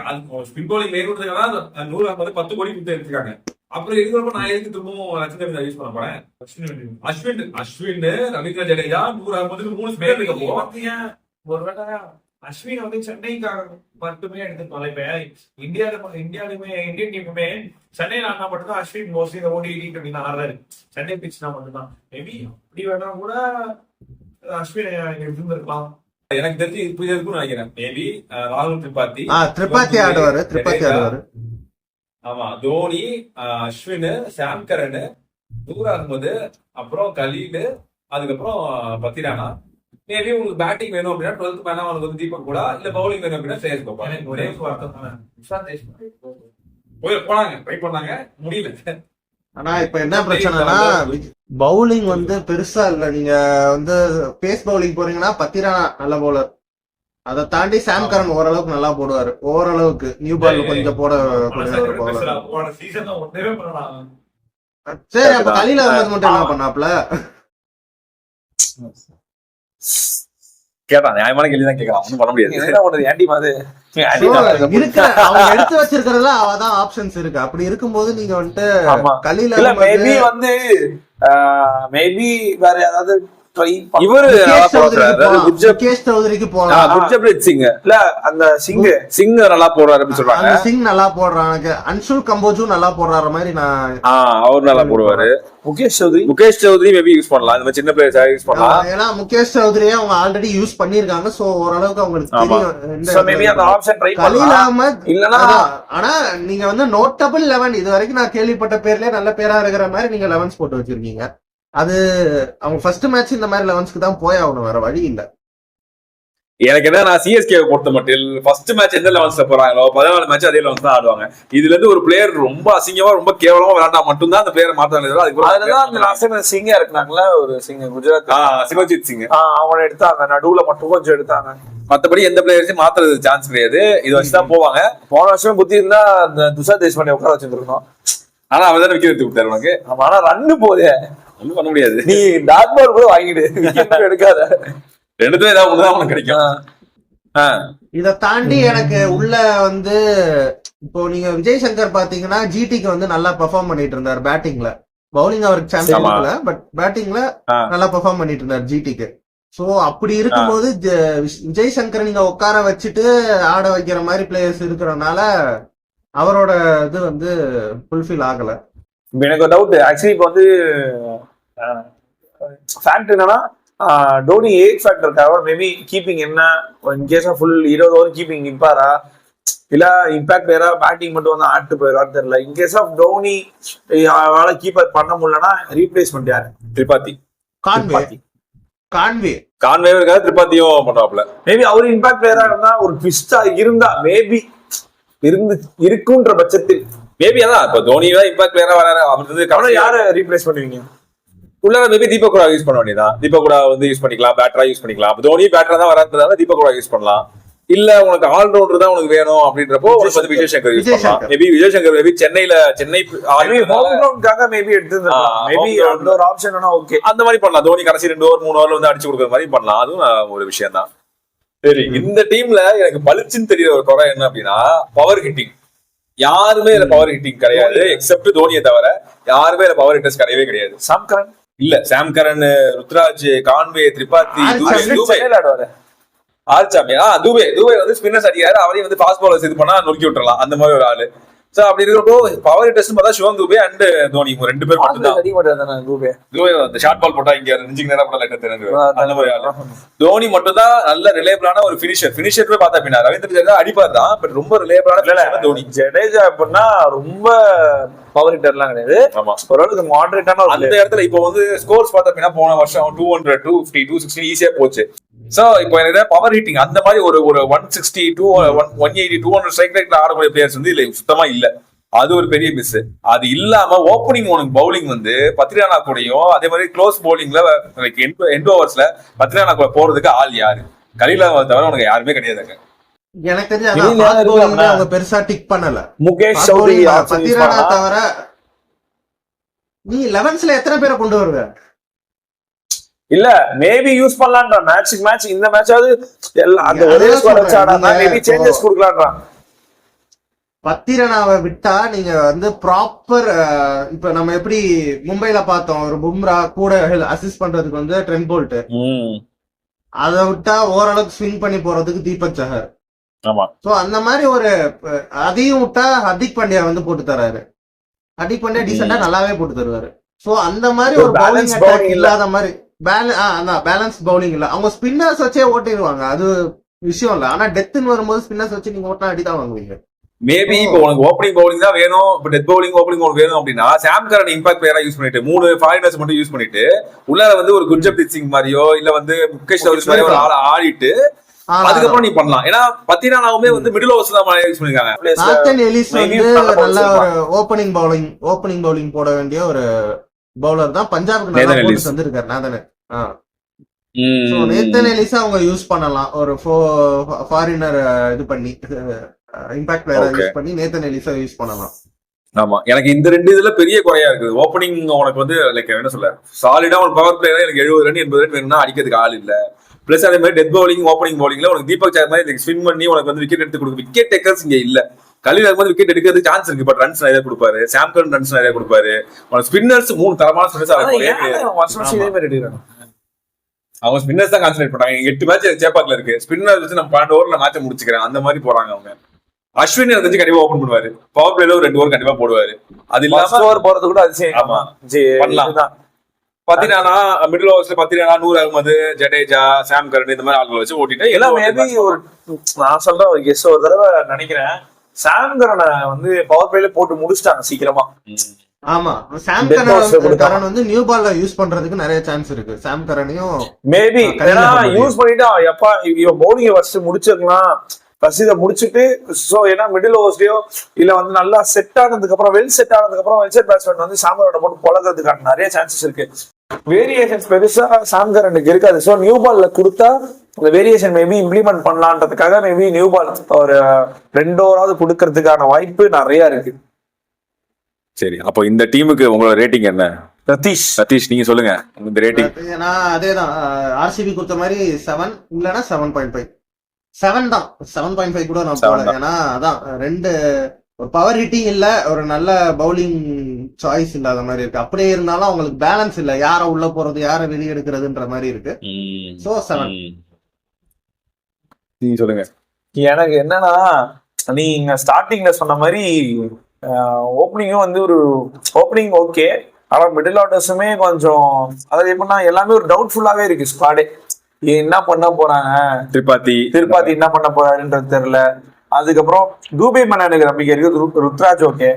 Speaker 2: ஸ்பின் பவுலிங் மேற்கொண்டதுக்காக 100 10 கோடி கொடுத்து எடுத்துருக்காங்க. அப்புறம் இருக்கிறப்ப நான் எதுக்கு திரும்பவும் ரச்சின் ரவிதாஸ் யூஸ் பண்ண போறேன்? அஸ்வின் ரவீந்திர ஜடேஜா 100 3 பேர் இருக்க போ.
Speaker 3: பாத்தீங்க, ஒருவேளை அஸ்வின் வந்து சென்னைக்காக மட்டுமே எடுத்துக்கலாம். இப்ப இந்தியன் டீமுமே சென்னையில ஆனா மட்டும்தான் அஸ்வின் மோஸ்ட்லி இந்த ஓடி அப்படின்னு ஆடுறாரு. சென்னை பிச்னா மட்டும்தான். மேபி இப்படி வேணா கூட அஸ்வின் இருந்திருக்கலாம்.
Speaker 2: எனக்கு தெரிஞ்சு இப்படி இருக்கும்னு நினைக்கிறேன். மேபி ராகுல் திரிபாதி
Speaker 1: திரிபாதி ஆடுவாரு.
Speaker 2: ஆமா, தோனி, அஸ்வின், சாம் கரன், நூர் அகமது, அப்புறம் கலீல், அதுக்கப்புறம் பத்திரானா. மேபி உங்களுக்கு பேட்டிங் வேணும் அப்படின்னா 12th மேனா அவனுக்கு வந்து தீபக் கூட, இல்ல பவுலிங் வேணும் அப்படின்னா ஸ்ரேயஸ் கோபால்.
Speaker 3: எனக்கு ஒரே ஒரு வார்த்தை சொன்னேன், இஷாந்த் தேஷ்பாண்டே
Speaker 2: போனாங்க, ட்ரை பண்ணாங்க, முடியல.
Speaker 1: ஆனா இப்ப என்ன பிரச்சனைனா பவுலிங் வந்து பெருசா இல்ல. நீங்க வந்து பேஸ் பவுலிங் போறீங்கன்னா பத்திரானா நல்ல பவுலர். அதை தாண்டி சாம் கரன் ஓரளவுக்கு நல்லா போடுவாரு. ஓரளவுக்கு நியூ பால் கொஞ்சம் போட
Speaker 3: சீசன்ல ஒன்றே பண்ணலாம்.
Speaker 1: சரி, அப்ப கலீல் அகமது மட்டும் என்ன பண்ணாப்ல?
Speaker 2: கேட்டான், நியாயமான கேள்வி தான் கேட்கலாம், ஒன்றும் பண்ண முடியாது.
Speaker 4: என்ன பண்றது? ஏன்டி மாதிரி
Speaker 1: இருக்கு அவங்க எடுத்து வச்சிருக்கிறதுல அவதான் ஆப்ஷன்ஸ் இருக்கு. அப்படி இருக்கும்போது நீங்க வந்துட்டு கலீல்
Speaker 4: மேபி வந்து மேபி வேற ஏதாவது
Speaker 1: இவரு முகேஷ் சௌத்ரிக்கு போலாம்.
Speaker 4: குர்ஜப்ரீத் சிங் இல்ல அந்த சிங் நல்லா போடுறாரு அப்படின்னு சொல்றாங்க.
Speaker 1: சிங் நல்லா போடுறாங்க. அன்சுல் கம்போஜும் நல்லா போடுறாரு மாதிரி நான்
Speaker 4: அவர் நல்லா போடுவாரு. முகேஷ் சௌத்ரி மேபி யூஸ் பண்ணலாம். இந்த சின்ன பிளேயர்ஸ் யூஸ் பண்ணலாம்.
Speaker 1: ஏன்னா முகேஷ் சௌத்ரியே அவங்க ஆல்ரெடி யூஸ் பண்ணிருக்காங்க. சோ ஓரளவுக்கு அவங்களுக்கு தெரியும்.
Speaker 4: சோ மேபி அந்த ஆப்ஷன் ட்ரை பண்ணலாம்.
Speaker 1: கலீல் அகமது
Speaker 4: இல்லனா
Speaker 1: ஆனா நீங்க வந்து நோட்டபிள் 11 இது வரைக்கும் நான் கேள்விப்பட்ட பேர்லயே நல்ல பேரா இருக்கிற மாதிரி நீங்க 11s போட்டு வச்சிருக்கீங்க. அது அவங்க ஃபர்ஸ்ட் மேட்ச் இந்த மாதிரி 11ஸ்க்கு தான் போய் ஆகணும், வேற வழி இல்ல.
Speaker 4: எனக்கு என்ன, நான் சிஎஸ்கே பொறுத்த மட்டும் ஃபர்ஸ்ட் மேட்ச் எந்த 11ஸ்ல போறாங்களோ 14 மேட்ச் அதே 11 தான் ஆடுவாங்க. இதுல இருந்து ஒரு பிளேயர் ரொம்ப அசிங்கமா ரொம்ப கேவலமா விளையாண்டா மட்டும்தான் அந்த பிளேயரை மாத்தாங்க. அதுதான் அந்த லாஸ்ட் சிங்கா இருக்காங்கல்ல, ஒரு சிங் குஜராத் சிவஜித் சிங் அவனை எடுத்தாங்க. நடுவுல மட்டும் கொஞ்சம் எடுத்தாங்க. மத்தபடி எந்த பிளேயர்ஸையும் மாத்துறது சான்ஸ் கிடையாது. இதை வச்சுதான் போவாங்க. போன வருஷம் புத்தி இருந்தா அந்த துஷார் தேஷ்பாண்டே உட்கார வச்சிருக்கோம். ஆனா அவன் தான் விக்கெட் எடுத்து விட்டாரு உனக்கு. ஆனா ரன்னு போதே ஒன்னும் பண்ண முடியாது. நீ டாட் பால் கூட வாங்கிடு, எடுக்காத. ரெண்டுமே ஏதாவது ஒண்ணுதான் உனக்கு கிடைக்கும்.
Speaker 1: இத தாண்டி எனக்கு உள்ள வந்து இப்போ நீங்க விஜய் சங்கர் பாத்தீங்கன்னா ஜிடிக்கு வந்து நல்லா பெர்ஃபார்ம் பண்ணிட்டு இருந்தார் பேட்டிங்ல. பவுலிங் அவருக்கு சான்ஸ்
Speaker 4: ஆமா.
Speaker 1: கொடுக்கல, பட் பேட்டிங்ல
Speaker 4: ஆ.
Speaker 1: நல்லா பெர்ஃபார்ம் பண்ணிட்டு இருந்தார் ஜிடிக்கு. சோ அப்படி இருக்கும்போது விஜய் சங்கர் நீங்க உட்கார வச்சுட்டு ஆட வைக்கிற மாதிரி பிளேயர்ஸ் இருக்கிறனால அவரோட இது வந்து ஃபுல்ஃபில் ஆகல.
Speaker 5: இப்ப எனக்கு ஒரு டவுட் ஆக்சுவலி இப்போ வந்து ஃபேக்ட் என்னன்னா டோனி ஏஜ் ஃபேக்டருக்காக மேபி கீப்பிங் என்ன இன்கேஸ் ஃபுல் 20 ஓவர் கீப்பிங் நிற்பாரா இல்ல இம்பாக்ட் வேற பேட்டிங் மட்டும் வந்து ஆட்டு போயிடான்னு தெரியல. இன்கேஸ் ஆஃப் டோனி அவரால கீப்பர் பண்ண முடியலன்னா ரீப்ளேஸ்மெண்ட் யாரு?
Speaker 4: திரிபாதி.
Speaker 1: கான்வே
Speaker 4: இருக்காது, திரிபாத்தியும் பண்ணுவாப்ல.
Speaker 5: மேபி அவரு இம்பாக்ட் பிளேயரா இருந்தா ஒரு ட்விஸ்டா இருந்தா மேபி இருக்குன்ற பட்சத்தில்
Speaker 4: மேபி அதான் இப்ப தோனி தான் இம்பாக்ட் பிளேயரா வராரு. அவர் வந்து
Speaker 5: அவரை யாரை ரீப்ளேஸ் பண்ணுவீங்க?
Speaker 4: உள்ளார மேபி தீபக் கூட யூஸ் பண்ண வேண்டியதான். தீபக் கூட வந்து யூஸ் பண்ணிக்கலாம், பேட்டரா யூஸ் பண்ணிக்கலாம். தோனி பேட்டரா தான் வராதுனால தீபக் கூட யூஸ் பண்ணலாம். இல்ல உனக்கு ஆல்ரவுண்டர் தான் உனக்கு வேணும் அப்படின்றப்போ வந்து விஜய் சங்கர் யூஸ் பண்ணலாம். Maybe Vijay Shankar maybe Chennai
Speaker 5: home கிரவுண்டுக்காக மேபி எடுத்துருந்தா மேபி அந்த ஒரு ஆப்ஷன் ஓகே
Speaker 4: அந்த மாதிரி பண்ணலாம். தோனி கடைசி 2 ஓவர் 3 ஓவர்ல வந்து அடிச்சு கொடுக்குற மாதிரி பண்ணலாம். அதுவும் ஒரு விஷயம் தான். சரி, இந்த டீம்ல எனக்கு பளிச்சுன்னு தெரியற ஒரு குறை என்ன அப்படின்னா பவர் ஹிட்டிங். யாருமே இதுல பவர் ஹிட்டிங் கிடையாது எக்ஸப்ட் தோனியை தவிர. யாருமே இதுல பவர் ஹிட்டர்ஸ் கிடையவே கிடையாது.
Speaker 5: சாம்கரன்
Speaker 4: இல்ல, சாம்கரன், ருத்ராஜ், கான்வே, திரிபாதி, ஆர்ச்சாமியா துபே வந்து ஸ்பின்னர்ஸ் அடிக்கிறாரு. அவரையும் வந்து ஃபாஸ்ட் பவுலர்ஸ் இது பண்ணா நொறுக்கி விட்டுறலாம். அந்த மாதிரி ஒரு ஆளு. சோ அப்படி இருக்கிறப்போ பவர் ஹிட்டர்ஸ் பார்த்தா சிவம் துபே அண்ட் தோனி 2 பேர் மட்டும் தான். துபே அந்த ஷார்ட் பால் போட்டா இங்க நெஞ்சுக்கு நேரா போட்டா லைட்டா தெரிஞ்சு அந்த மாதிரி ஆளு. தோனி மட்டும் தான் நல்ல ரிலேபிளான ஒரு ஃபினிஷர் பார்த்தா அப்படின்னா ரவீந்திர ஜடேஜா அடிப்பார் தான், பட் ரொம்ப ரிலேபிளான தோனி.
Speaker 5: ஜடேஜா அப்படின்னா ரொம்ப பவர் ஹிட்டர்லாம் கிடையாது.
Speaker 4: ஆமா,
Speaker 5: ஓரளவுக்கு மாடரேட்டான
Speaker 4: அந்த இடத்துல இப்போ வந்து ஸ்கோர்ஸ் பார்த்தா அப்படின்னா போன வருஷம் 200, 250, 260 ஈஸியா போச்சு. சோ இப்போ எனக்கு பவர் ஹிட்டிங் அந்த மாதிரி ஒரு 160, 180, 200 ஸ்ட்ரைக் ரேட்ல ஆடக்கூடிய பிளேயர்ஸ் வந்து இல்ல, சுத்தமா இல்ல. அது ஒரு பெரிய மிஸ். அது இல்லாம ஓப்பனிங் உனக்கு பவுலிங் வந்து பத்ரியானா கூடயும் அதே மாதிரி க்ளோஸ் பவுலிங்ல எண்ட் ஓவர்ஸ்ல பத்ரியானா கூட போறதுக்கு ஆள் யாரு? கலீல் அஹ்மத் தவிர உனக்கு யாருமே கிடையாதுங்க.
Speaker 1: எனக்கு தெரிஞ்சு அவங்க பெருசா டிக் பண்ணல.
Speaker 5: முகேஷ் சௌத்ரி
Speaker 1: பத்ரியானா தவிர நீ 11ஸ்ல எத்தனை பேரை கொண்டு வருவ?
Speaker 5: இல்ல மேபி யூஸ் பண்ணலாம்ன்ற மேட்ச் இந்த மேட்சாவது அந்த ஒரே ஸ்குவாட் வச்சு ஆடாம மேபி சேஞ்சஸ் கொடுக்கலாம்ன்றான்.
Speaker 1: பத்திரனாவை விட்டா நீங்க வந்து ப்ராப்பர் இப்ப நம்ம எப்படி மும்பைல பார்த்தோம் ஒரு பும்ரா கூட அசிஸ்ட் பண்றதுக்கு வந்து ட்ரெண்ட் போல்ட், அதை விட்டா ஓரளவுக்கு ஸ்விங் பண்ணி போறதுக்கு தீபக் சஹர்.
Speaker 4: ஆமா,
Speaker 1: சோ அந்த மாதிரி ஒரு அதையும் விட்டா ஹர்திக் பாண்டியா வந்து போட்டு தராரு. ஹர்திக் பாண்டியா டீசெண்டா நல்லாவே போட்டு தருவாரு. சோ அந்த மாதிரி ஒரு பவுலிங் அட்டாக் இல்லாத மாதிரி பேலன்ஸ் பவுலிங் இல்ல. அவங்க ஸ்பின்னர்ஸ் வச்சே ஓட்டிடுவாங்க, அது விஷயம் இல்ல. ஆனா டெத்துன்னு வரும்போது ஸ்பின்னர்ஸ் வச்சு நீங்க ஓட்டினா அடிதான் வாங்குவீங்க.
Speaker 4: மேபி இப்போ உனக்கு ஓப்பனிங் பவுலிங் தான் வேணும், இப்போ டெத் பவுலிங் ஓப்பனிங் உனக்கு வேணும் அப்படின்னா சாம் கரன் இம்பாக்ட் பிளேயரா யூஸ் பண்ணிட்டு 3 ஃபாரினர்ஸ் மட்டும் யூஸ் பண்ணிட்டு உள்ளார வந்து ஒரு குர்ஜப்ரீத் சிங் மாதிரியோ இல்ல வந்து முகேஷ் சௌத்ரி மாதிரியோ ஒரு ஆளை ஆடிட்டு அதுக்கப்புறம் நீ பண்ணலாம். ஏன்னா பத்திரானாவுமே வந்து மிடில் ஓவர்ஸ் தான் யூஸ் பண்ணிருக்காங்க.
Speaker 1: நாத்தன் எலிஸ் வந்து நல்ல ஒரு ஓப்பனிங் பவுலிங் போட வேண்டிய ஒரு பவுலர் தான். பஞ்சாபுக்கு நல்லா போட்டு தந்திருக்காரு நாதன். நேத்தன் எலிஸா அவங்க யூஸ் பண்ணலாம், ஒரு ஃபாரினர் இது பண்ணி இம்பாக்ட் பிளேயரா யூஸ் பண்ணி நேத்தன் எலிஸா யூஸ் பண்ணலாம்.
Speaker 4: ஆமா, எனக்கு இந்த 2 இதுல பெரிய குறையா இருக்குது. ஓப்பனிங் உனக்கு வந்து லைக் என்ன சொல்ல சாலிடா ஒரு பவர் பிளேயரா எனக்கு 70 ரன் 80 ரன் வேணும்னா அடிக்கிறதுக்கு ஆள் இல்ல. பிளஸ் அதே மாதிரி டெத் பவுலிங் ஓப்பனிங் பவுலிங்ல உனக்கு தீபக் சஹர் மாதிரி ஸ்பின் பண்ணி உனக்கு வந்து விக்கெட் எடுத்து கொடுக்கும் விக்கெட் டேக்கர்ஸ் இங்க இல்ல. கலீல் அஹ்மத் விக்கெட் எடுக்கிறதுக்கு சான்ஸ் இருக்கு, பட் ரன்ஸ் நிறைய கொடுப்பாரு. சாம் கரன் ரன்ஸ் நிறைய கொடுப்பாரு. ஸ்பின்னர்ஸ் 3 தரமான ஸ்பின்னர்ஸ் அவங்க ஸ்பின்னர்ஸ் தான் கான்சன்ட்ரேட் பண்றாங்க. 8 மேட்ச் சேப்பாக்ல இருக்கு. ஸ்பின்னர் வச்சு நம்ம 12 ஓவர்ல மேட்சை முடிச்சுக்கிறேன் அந்த மாதிரி போறாங்க அவங்க. அஸ்வின் எனக்கு தெரிஞ்சு கண்டிப்பா ஓபன் பண்ணுவாரு. பவர் பிளேல ஒரு 2 ஓவர் கண்டிப்பா போடுவாரு. அது இல்லாம
Speaker 5: ஓவர் போறது கூட அதிசயம்.
Speaker 4: ஆமா, பண்ணலாம். பத்திரானா மிடில் ஓவர்ஸ்ல பத்திரானா, நூர் அஹ்மத், ஜடேஜா, சாம் கரன் இந்த மாதிரி ஆட்களை வச்சு ஓட்டிட்டு
Speaker 5: எல்லாம் மேபி ஒரு நான் சொல்றேன் ஒரு கெஸ் ஒரு தடவை நினைக்கிறேன் சாம் கரனை வந்து பவர் பிளேல போட்டு முடிச்சிட்டாங்க சீக்கிரமா.
Speaker 1: ஆமா, சாம் கரன் வந்து நியூ பால்ல யூஸ் பண்றதுக்கு நிறைய சான்ஸ் இருக்கு. சாம் கரனையும்
Speaker 5: மேபி யூஸ் பண்ணிட்டு எப்பா இவன் பவுலிங் ஃபர்ஸ்ட் முடிச்சிருக்கலாம், ஃபர்ஸ்ட் இதை முடிச்சுட்டு சோ ஏன்னா மிடில் ஓவர்ஸ்லயோ இல்ல வந்து நல்லா செட் ஆனதுக்கு அப்புறம் வெல் செட் ஆனதுக்கு அப்புறம் வெல்செட் பேட்ஸ்மேன் வந்து சாம் கரனை போட்டு பழகிறதுக்கான நிறைய சான்சஸ் இருக்கு. வேரியேஷன்ஸ் பெருசா சாம் கரனுக்கு இருக்காது. சோ நியூ பால்ல கொடுத்தா அந்த வேரியேஷன் மேபி இம்ப்ளிமெண்ட் பண்ணலான்றதுக்காக மேபி நியூ பால் ஒரு 2 ஓவராவது கொடுக்கறதுக்கான வாய்ப்பு நிறைய இருக்கு.
Speaker 4: சரி, அப்போ இந்த டீமுக்கு உங்களோட ரேட்டிங் என்ன? சதீஷ் நீங்க சொல்லுங்க இந்த ரேட்டிங்.
Speaker 1: நான் அதேதான் ஆர்சிபி கொடுத்த மாதிரி 7 இல்லனா 7.5. 7 தான், 7.5 கூட நான் போடல. ஏன்னா அதான் 2 ஒரு பவர் ஹிட்டிங் இல்ல, ஒரு நல்ல பவுலிங் சாய்ஸ் இல்லாத மாதிரி இருக்கு. அப்படியே இருந்தாலும் அவங்களுக்கு பேலன்ஸ் இல்ல, யார உள்ள போறது யார வெளியே எடுக்கிறதுன்ற மாதிரி இருக்கு. சோ 7.
Speaker 4: நீங்க சொல்லுங்க.
Speaker 5: எனக்கு என்னன்னா, நீங்க ஸ்டார்டிங்ல சொன்ன மாதிரி ஓப்பனிங்கும் வந்து ஒரு ஓப்பனிங் ஓகே, ஆனா மிடில் ஆர்டர்ஸுமே கொஞ்சம், அதாவது எப்படின்னா எல்லாமே ஒரு டவுட்ஃபுல்லாவே இருக்கு ஸ்குவாடே. என்ன பண்ண போறாங்க,
Speaker 4: திரிபாதி
Speaker 5: என்ன பண்ண போறாருன்றது தெரியல. அதுக்கப்புறம் தூபே மேல எனக்கு நம்பிக்கை இருக்கு. Ruturaj okay,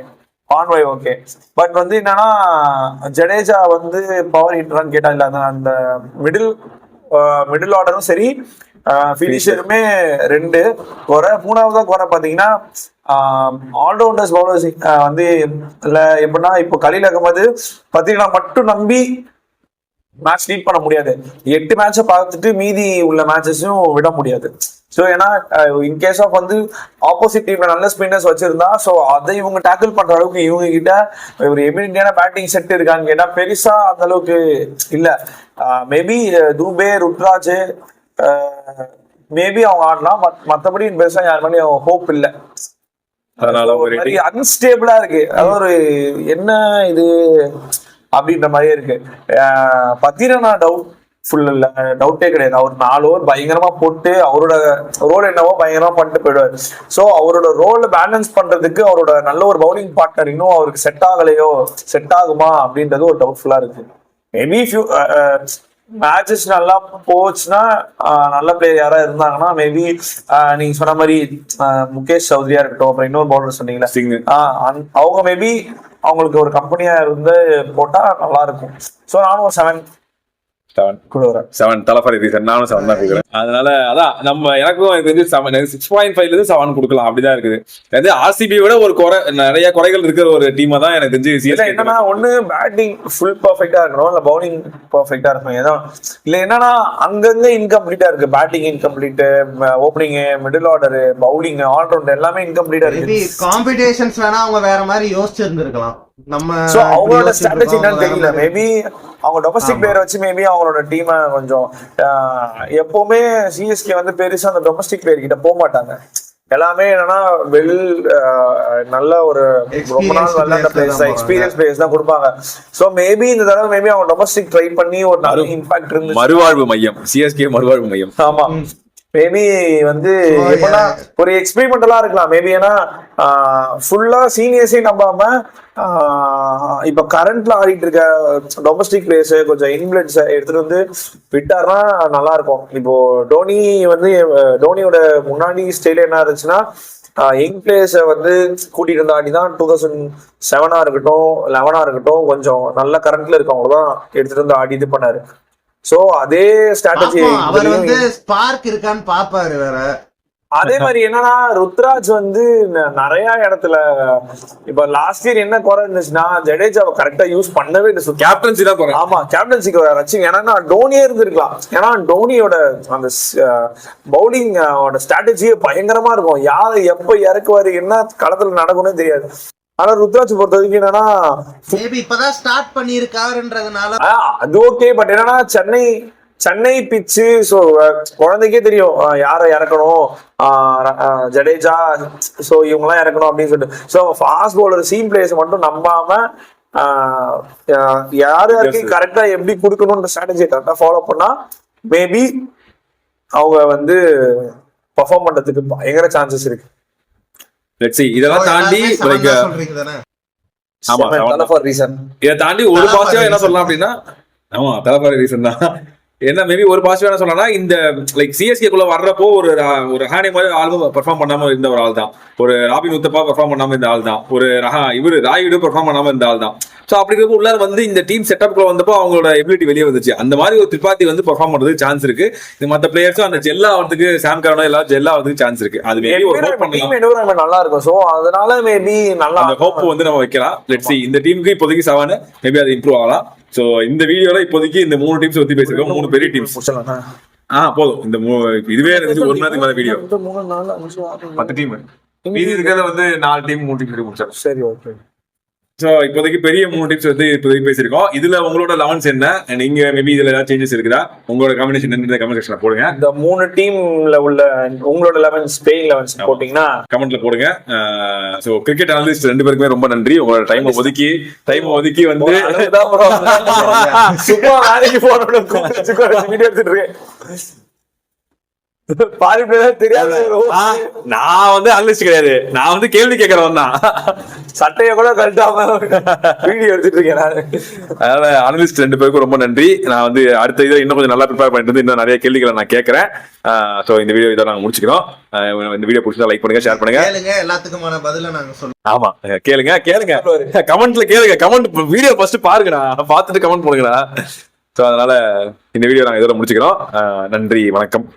Speaker 5: convoy okay. But வந்து என்னன்னா, ஜடேஜா வந்து பவர் ஹிட்டரான்னு கேட்டா இல்ல, அந்த மிடில் ஆர்டரும் சரி, பினிஷருமே 2 குறை. 3வது குறை பாத்தீங்கன்னா ஆல்ரவுண்டர்ஸ் பவுலர்ஸ் வந்து இல்ல, எப்படின்னா இப்போ கலீல் அகமது பத்திரிகா மட்டும் நம்பி மேட்ச் லீட் பண்ண முடியாது. 8 மேட்சை பார்த்துட்டு மீதி உள்ள மேட்சஸும் விட முடியாது. ஸோ ஏன்னா இன்கேஸ் ஆஃப் வந்து ஆப்போசிட் டீம்ல நல்ல ஸ்பின்னர்ஸ் வச்சிருந்தா, ஸோ அதை இவங்க டேக்கிள் பண்ற அளவுக்கு இவங்க கிட்ட ஒரு எமினிட்டியான பேட்டிங் செட் இருக்கான்னு கேட்டா பெருசா அந்த அளவுக்கு இல்ல. மேபி தூபே, ருத்ராஜ் மேபி அவங்க ஆடலாம், மற்றபடி பெருசா யார் மாதிரி ஹோப் இல்லை.
Speaker 4: அதனால
Speaker 5: அன்ஸ்டேபிளா இருக்கு. அதாவது ஒரு என்ன இது அப்படின்ற மாதிரியே இருக்கு. பத்திரனா டவுட்டே கிடையாது. அவர் 4 ஓவர் பயங்கரமா போட்டு அவரோட ரோல் என்னவோ பயங்கரமா பண்ணிட்டு போயிடுவாரு. ஸோ அவரோட ரோல் பேலன்ஸ் பண்றதுக்கு அவரோட நல்ல ஒரு பவுலிங் பார்ட்னர் இன்னும் அவருக்கு செட் ஆகுமா அப்படின்றது ஒரு டவுட்ஃபுல்லா இருக்கு. மேபி ஃபியூ மேட்சஸ் நல்லா போச்சுன்னா, நல்ல பிளேயர் யாரா இருந்தாங்கன்னா மேபி நீங்க சொன்ன மாதிரி முகேஷ் சௌத்ரியா இருக்கட்டும், அப்புறம் இன்னொரு பவுலர் சொன்னீங்களா, அவங்க மேபி அவங்களுக்கு ஒரு கம்பெனியா இருந்து போட்டா நல்லா இருக்கும். ஸோ நானும் ஒரு 7
Speaker 4: தலைஃபர் ரீசன், நானும் 7 தான் கொடுக்குறேன். அதனால அதான் நம்ம எனக்கும் இது வந்து 6.5ல இருந்து 7 கொடுக்கலாம், அப்படிதான் இருக்குது. அது ஆர்சிபி விட ஒரு நிறைய குறைகள் இருக்கிற ஒரு டீமா தான் எனக்கு தெரிஞ்சு.
Speaker 5: என்னன்னா, ஒண்ணு பேட்டிங் ஃபுல் பர்ஃபெக்டா இருக்கணும், இல்ல பவுலிங் பர்ஃபெக்டா இருக்கணும். ஏதோ இல்ல என்னன்னா அங்கங்க இன்கம்ப்ளீட்டா இருக்கு. Batting incomplete, opening, middle order, bowling, allrounder எல்லாமே இன்கம்ப்ளீட்டா இருக்கு.
Speaker 1: காம்படிஷன்ஸ் வேணா அவங்க வேற மாதிரி யோசிச்சு இருந்திருக்கலாம். நம்ம
Speaker 5: அவங்களோட ஸ்ட்ராட்டஜி என்னன்னு தெரியல. மேபி அவங்க டொமஸ்டிக் பிளேயர் வச்சு மேபி அவங்களோட டீமை கொஞ்சம், எப்பவுமே சிஎஸ்கே வந்து பெருசா அந்த டொமஸ்டிக் பிளேயர் கிட்ட போக மாட்டாங்க. எல்லாமே என்னன்னா நல்ல ஒரு ரொம்ப நாள் விளையாண்ட பிளேயர்ஸ், எக்ஸ்பீரியன்ஸ் பிளேயர்ஸ் தான் கொடுப்பாங்க. சோ மேபி இந்த தடவை மேபி அவங்க டொமஸ்டிக் ட்ரை பண்ணி ஒரு நல்ல இம்பாக்ட் இருந்து
Speaker 4: மறுவாழ்வு மையம், சிஎஸ்கே மறுவாழ்வு மையம்.
Speaker 5: ஆமா, மேபி வந்து எப்படின்னா ஒரு எக்ஸ்பெரிமெண்டலா இருக்கலாம் மேபி. ஏன்னா ஃபுல்லா சீனியர்ஸே நம்பாம இப்ப கரண்ட்ல ஆடிட்டு இருக்க டொமஸ்டிக் பிளேயர்ஸ் கொஞ்சம் இன்ஃப்ளூயன்ஸ் எடுத்துட்டு வந்து விட்டாருன்னா நல்லா இருக்கும். இப்போ டோனியோட முன்னாடி ஸ்டைல என்ன இருந்துச்சுன்னா, யங் பிளேயர்ஸை வந்து கூட்டிட்டு இருந்த ஆடி தான் 2007 இருக்கட்டும் 11 இருக்கட்டும் கொஞ்சம் நல்ல கரண்ட்ல இருக்கவங்க தான் எடுத்துட்டு வந்து ஆடி இது பண்ணாரு. சோ அதே ஸ்ட்ராட்டஜி
Speaker 1: அவர் வந்து ஸ்பார்க் இருக்கான்னு பாப்பாரு வேற.
Speaker 5: அதே மாதிரி என்னன்னா, ருத்ராஜ் வந்து நிறைய இடத்துல இப்ப லாஸ்ட் இயர் என்ன குறை இருந்துச்சுன்னா, ஜடேஜாவை கரெக்டா யூஸ் பண்ணவே இல்லை.
Speaker 4: கேப்டன்சி தான் குறை.
Speaker 5: ஆமா, கேப்டன்சிக்கு ரச்சிங். ஏன்னா டோனியே இருந்திருக்கலாம். ஏன்னா டோனியோட அந்த பவுலிங் ஸ்ட்ராட்டஜியே பயங்கரமா இருக்கும். யாரை எப்ப இறக்குவாரு, என்ன களத்துல நடக்கும்னே தெரியாது. ஆனா ருத்ராஜ் பொறுத்த வரைக்கும் என்னன்னா,
Speaker 1: இப்பதான் ஸ்டார்ட் பண்ணிருக்காருன்றதுனால
Speaker 5: அது ஓகே. பட் என்னன்னா, சென்னை பிச்சு, ஸோ குழந்தைக்கே தெரியும் யாரை இறக்கணும், ஜடேஜா, ஸோ இவங்கெல்லாம் இறக்கணும் அப்படின்னு சொல்லிட்டு. So fast bowler seam players மட்டும் நம்பாம யாருக்கு கரெக்டா எப்படி கொடுக்கணும்ன்ற ஸ்ட்ராட்டஜியை கரெக்டா ஃபாலோ பண்ணா மேபி அவங்க வந்து பெர்ஃபார்ம் பண்றதுக்கு பயங்கர சான்சஸ் இருக்கு.
Speaker 4: இதெல்லாம் தாண்டி இதை தாண்டி ஒரு பாசிட்டிவா என்ன சொல்லலாம் அப்படின்னா, ஆமா தலைவர் ரீசன் தான். என்ன மேபி ஒரு பாசிட்டிவ் என்ன சொல்லலாம், இந்த லைக் சிஎஸ்கேக்குள்ள வர்றப்போ ஒரு ஹானி மாதிரி ஆல்பம் பெர்ஃபார்ம் பண்ணாம இருந்த ஒரு ஆள் தான், ஒரு ராபின் உத்தப்பா பெர்ஃபார்ம் பண்ணாம இருந்த ஆள் தான், ஒரு ராயுடு பெர்ஃபார்ம் பண்ணாம இருந்த ஆள் தான். ஸோ அப்படி இருக்க உள்ளார வந்து இந்த டீம் செட்டப்ல வந்தப்போ அவங்களோட எபிலிட்டி வெளியே வந்துச்சு. அந்த மாதிரி ஒரு திரிபாதி வந்து பெர்ஃபார்ம் பண்றதுக்கு சான்ஸ் இருக்கு. இந்த மற்ற பிளேயர்ஸும் அந்த ஜெல்லா வரதுக்கு, சாம் கரனோ எல்லாம் ஜெல்லா வரதுக்கு சான்ஸ் இருக்கு. அது மேபி ஒரு ஹோப் பண்ணலாம்,
Speaker 5: நல்லா இருக்கும். ஸோ அதனால மேபி நல்லா
Speaker 4: அந்த ஹோப் வந்து நம்ம வைக்கலாம். Let's see. இந்த டீமுக்கு இப்போதைக்கு 7, மேபி அது இம்ப்ரூவ் ஆகலாம். சோ இந்த வீடியோல இப்போதைக்கு இந்த 3 டீம்ஸ் பத்தி பேசிருக்கோம். 3 பெரிய டீம்ஸ் போதும். இந்த இதுவே எனக்கு 1 மணி நேரத்துக்கு மேல வீடியோ. 10 டீம் மீதி இருக்கிறது வந்து 4 டீம் 3 டீம் முடிச்சோம்.
Speaker 5: சரி, ஓகே.
Speaker 4: சோ இப்போதைக்கு பெரிய 3 டிப்ஸ் வந்து இப்போதைக்கு பேசியிருக்கோம். இதுல உங்களோட 11s என்ன, நீங்க மேபி இதுல ஏதாவது சேஞ்சஸ் இருக்குதா, உங்களோட காம்பினேஷன் என்ன கமெண்ட் செக்ஷன்ல போடுங்க.
Speaker 5: இந்த 3 டீம்ல உள்ள உங்களோட 11 ஸ்பெயின் 11 போட்டீங்கன்னா
Speaker 4: கமெண்ட்ல போடுங்க. சோ கிரிக்கெட் அனலிஸ்ட் 2 பேருக்குமே ரொம்ப நன்றி. உங்களோட டைம் ஒதுக்கி வந்து
Speaker 5: சும்மா வேலைக்கு போனோட வீடியோ எடுத்துட்டு இருக்கேன். பாதி பேர் தெரியாது.
Speaker 4: நான் வந்து அனலிஸ்ட் கிடையாது, நான் வந்து கேள்வி கேட்கறவன் தான்.
Speaker 5: சட்டையை கூட கழட்டாம வீடியோ எடுத்துட்டு இருக்கேன் நான்.
Speaker 4: அதனால அனலிஸ்ட் 2 பேருக்கும் ரொம்ப நன்றி. நான் வந்து அடுத்த இதை இன்னும் கொஞ்சம் நல்லா ப்ரிப்பேர் பண்ணிட்டு வந்து இன்னும் நிறைய கேள்விகளை நான் கேட்கறேன். சோ இந்த வீடியோ இதை நாங்க முடிச்சுக்கிறோம். இந்த வீடியோ பிடிச்சா லைக் பண்ணுங்க, ஷேர் பண்ணுங்க.
Speaker 1: கேளுங்க, எல்லாத்துக்குமான பதில நாங்க சொல்லுவோம்.
Speaker 4: ஆமா, கேளுங்க கமெண்ட்ல கேளுங்க. கமெண்ட் வீடியோ ஃபர்ஸ்ட் பாருங்கடா, பார்த்துட்டு கமெண்ட் பண்ணுங்கடா. சோ அதனால இந்த வீடியோ நாங்க இதோட முடிச்சுக்கிறோம். நன்றி, வணக்கம்.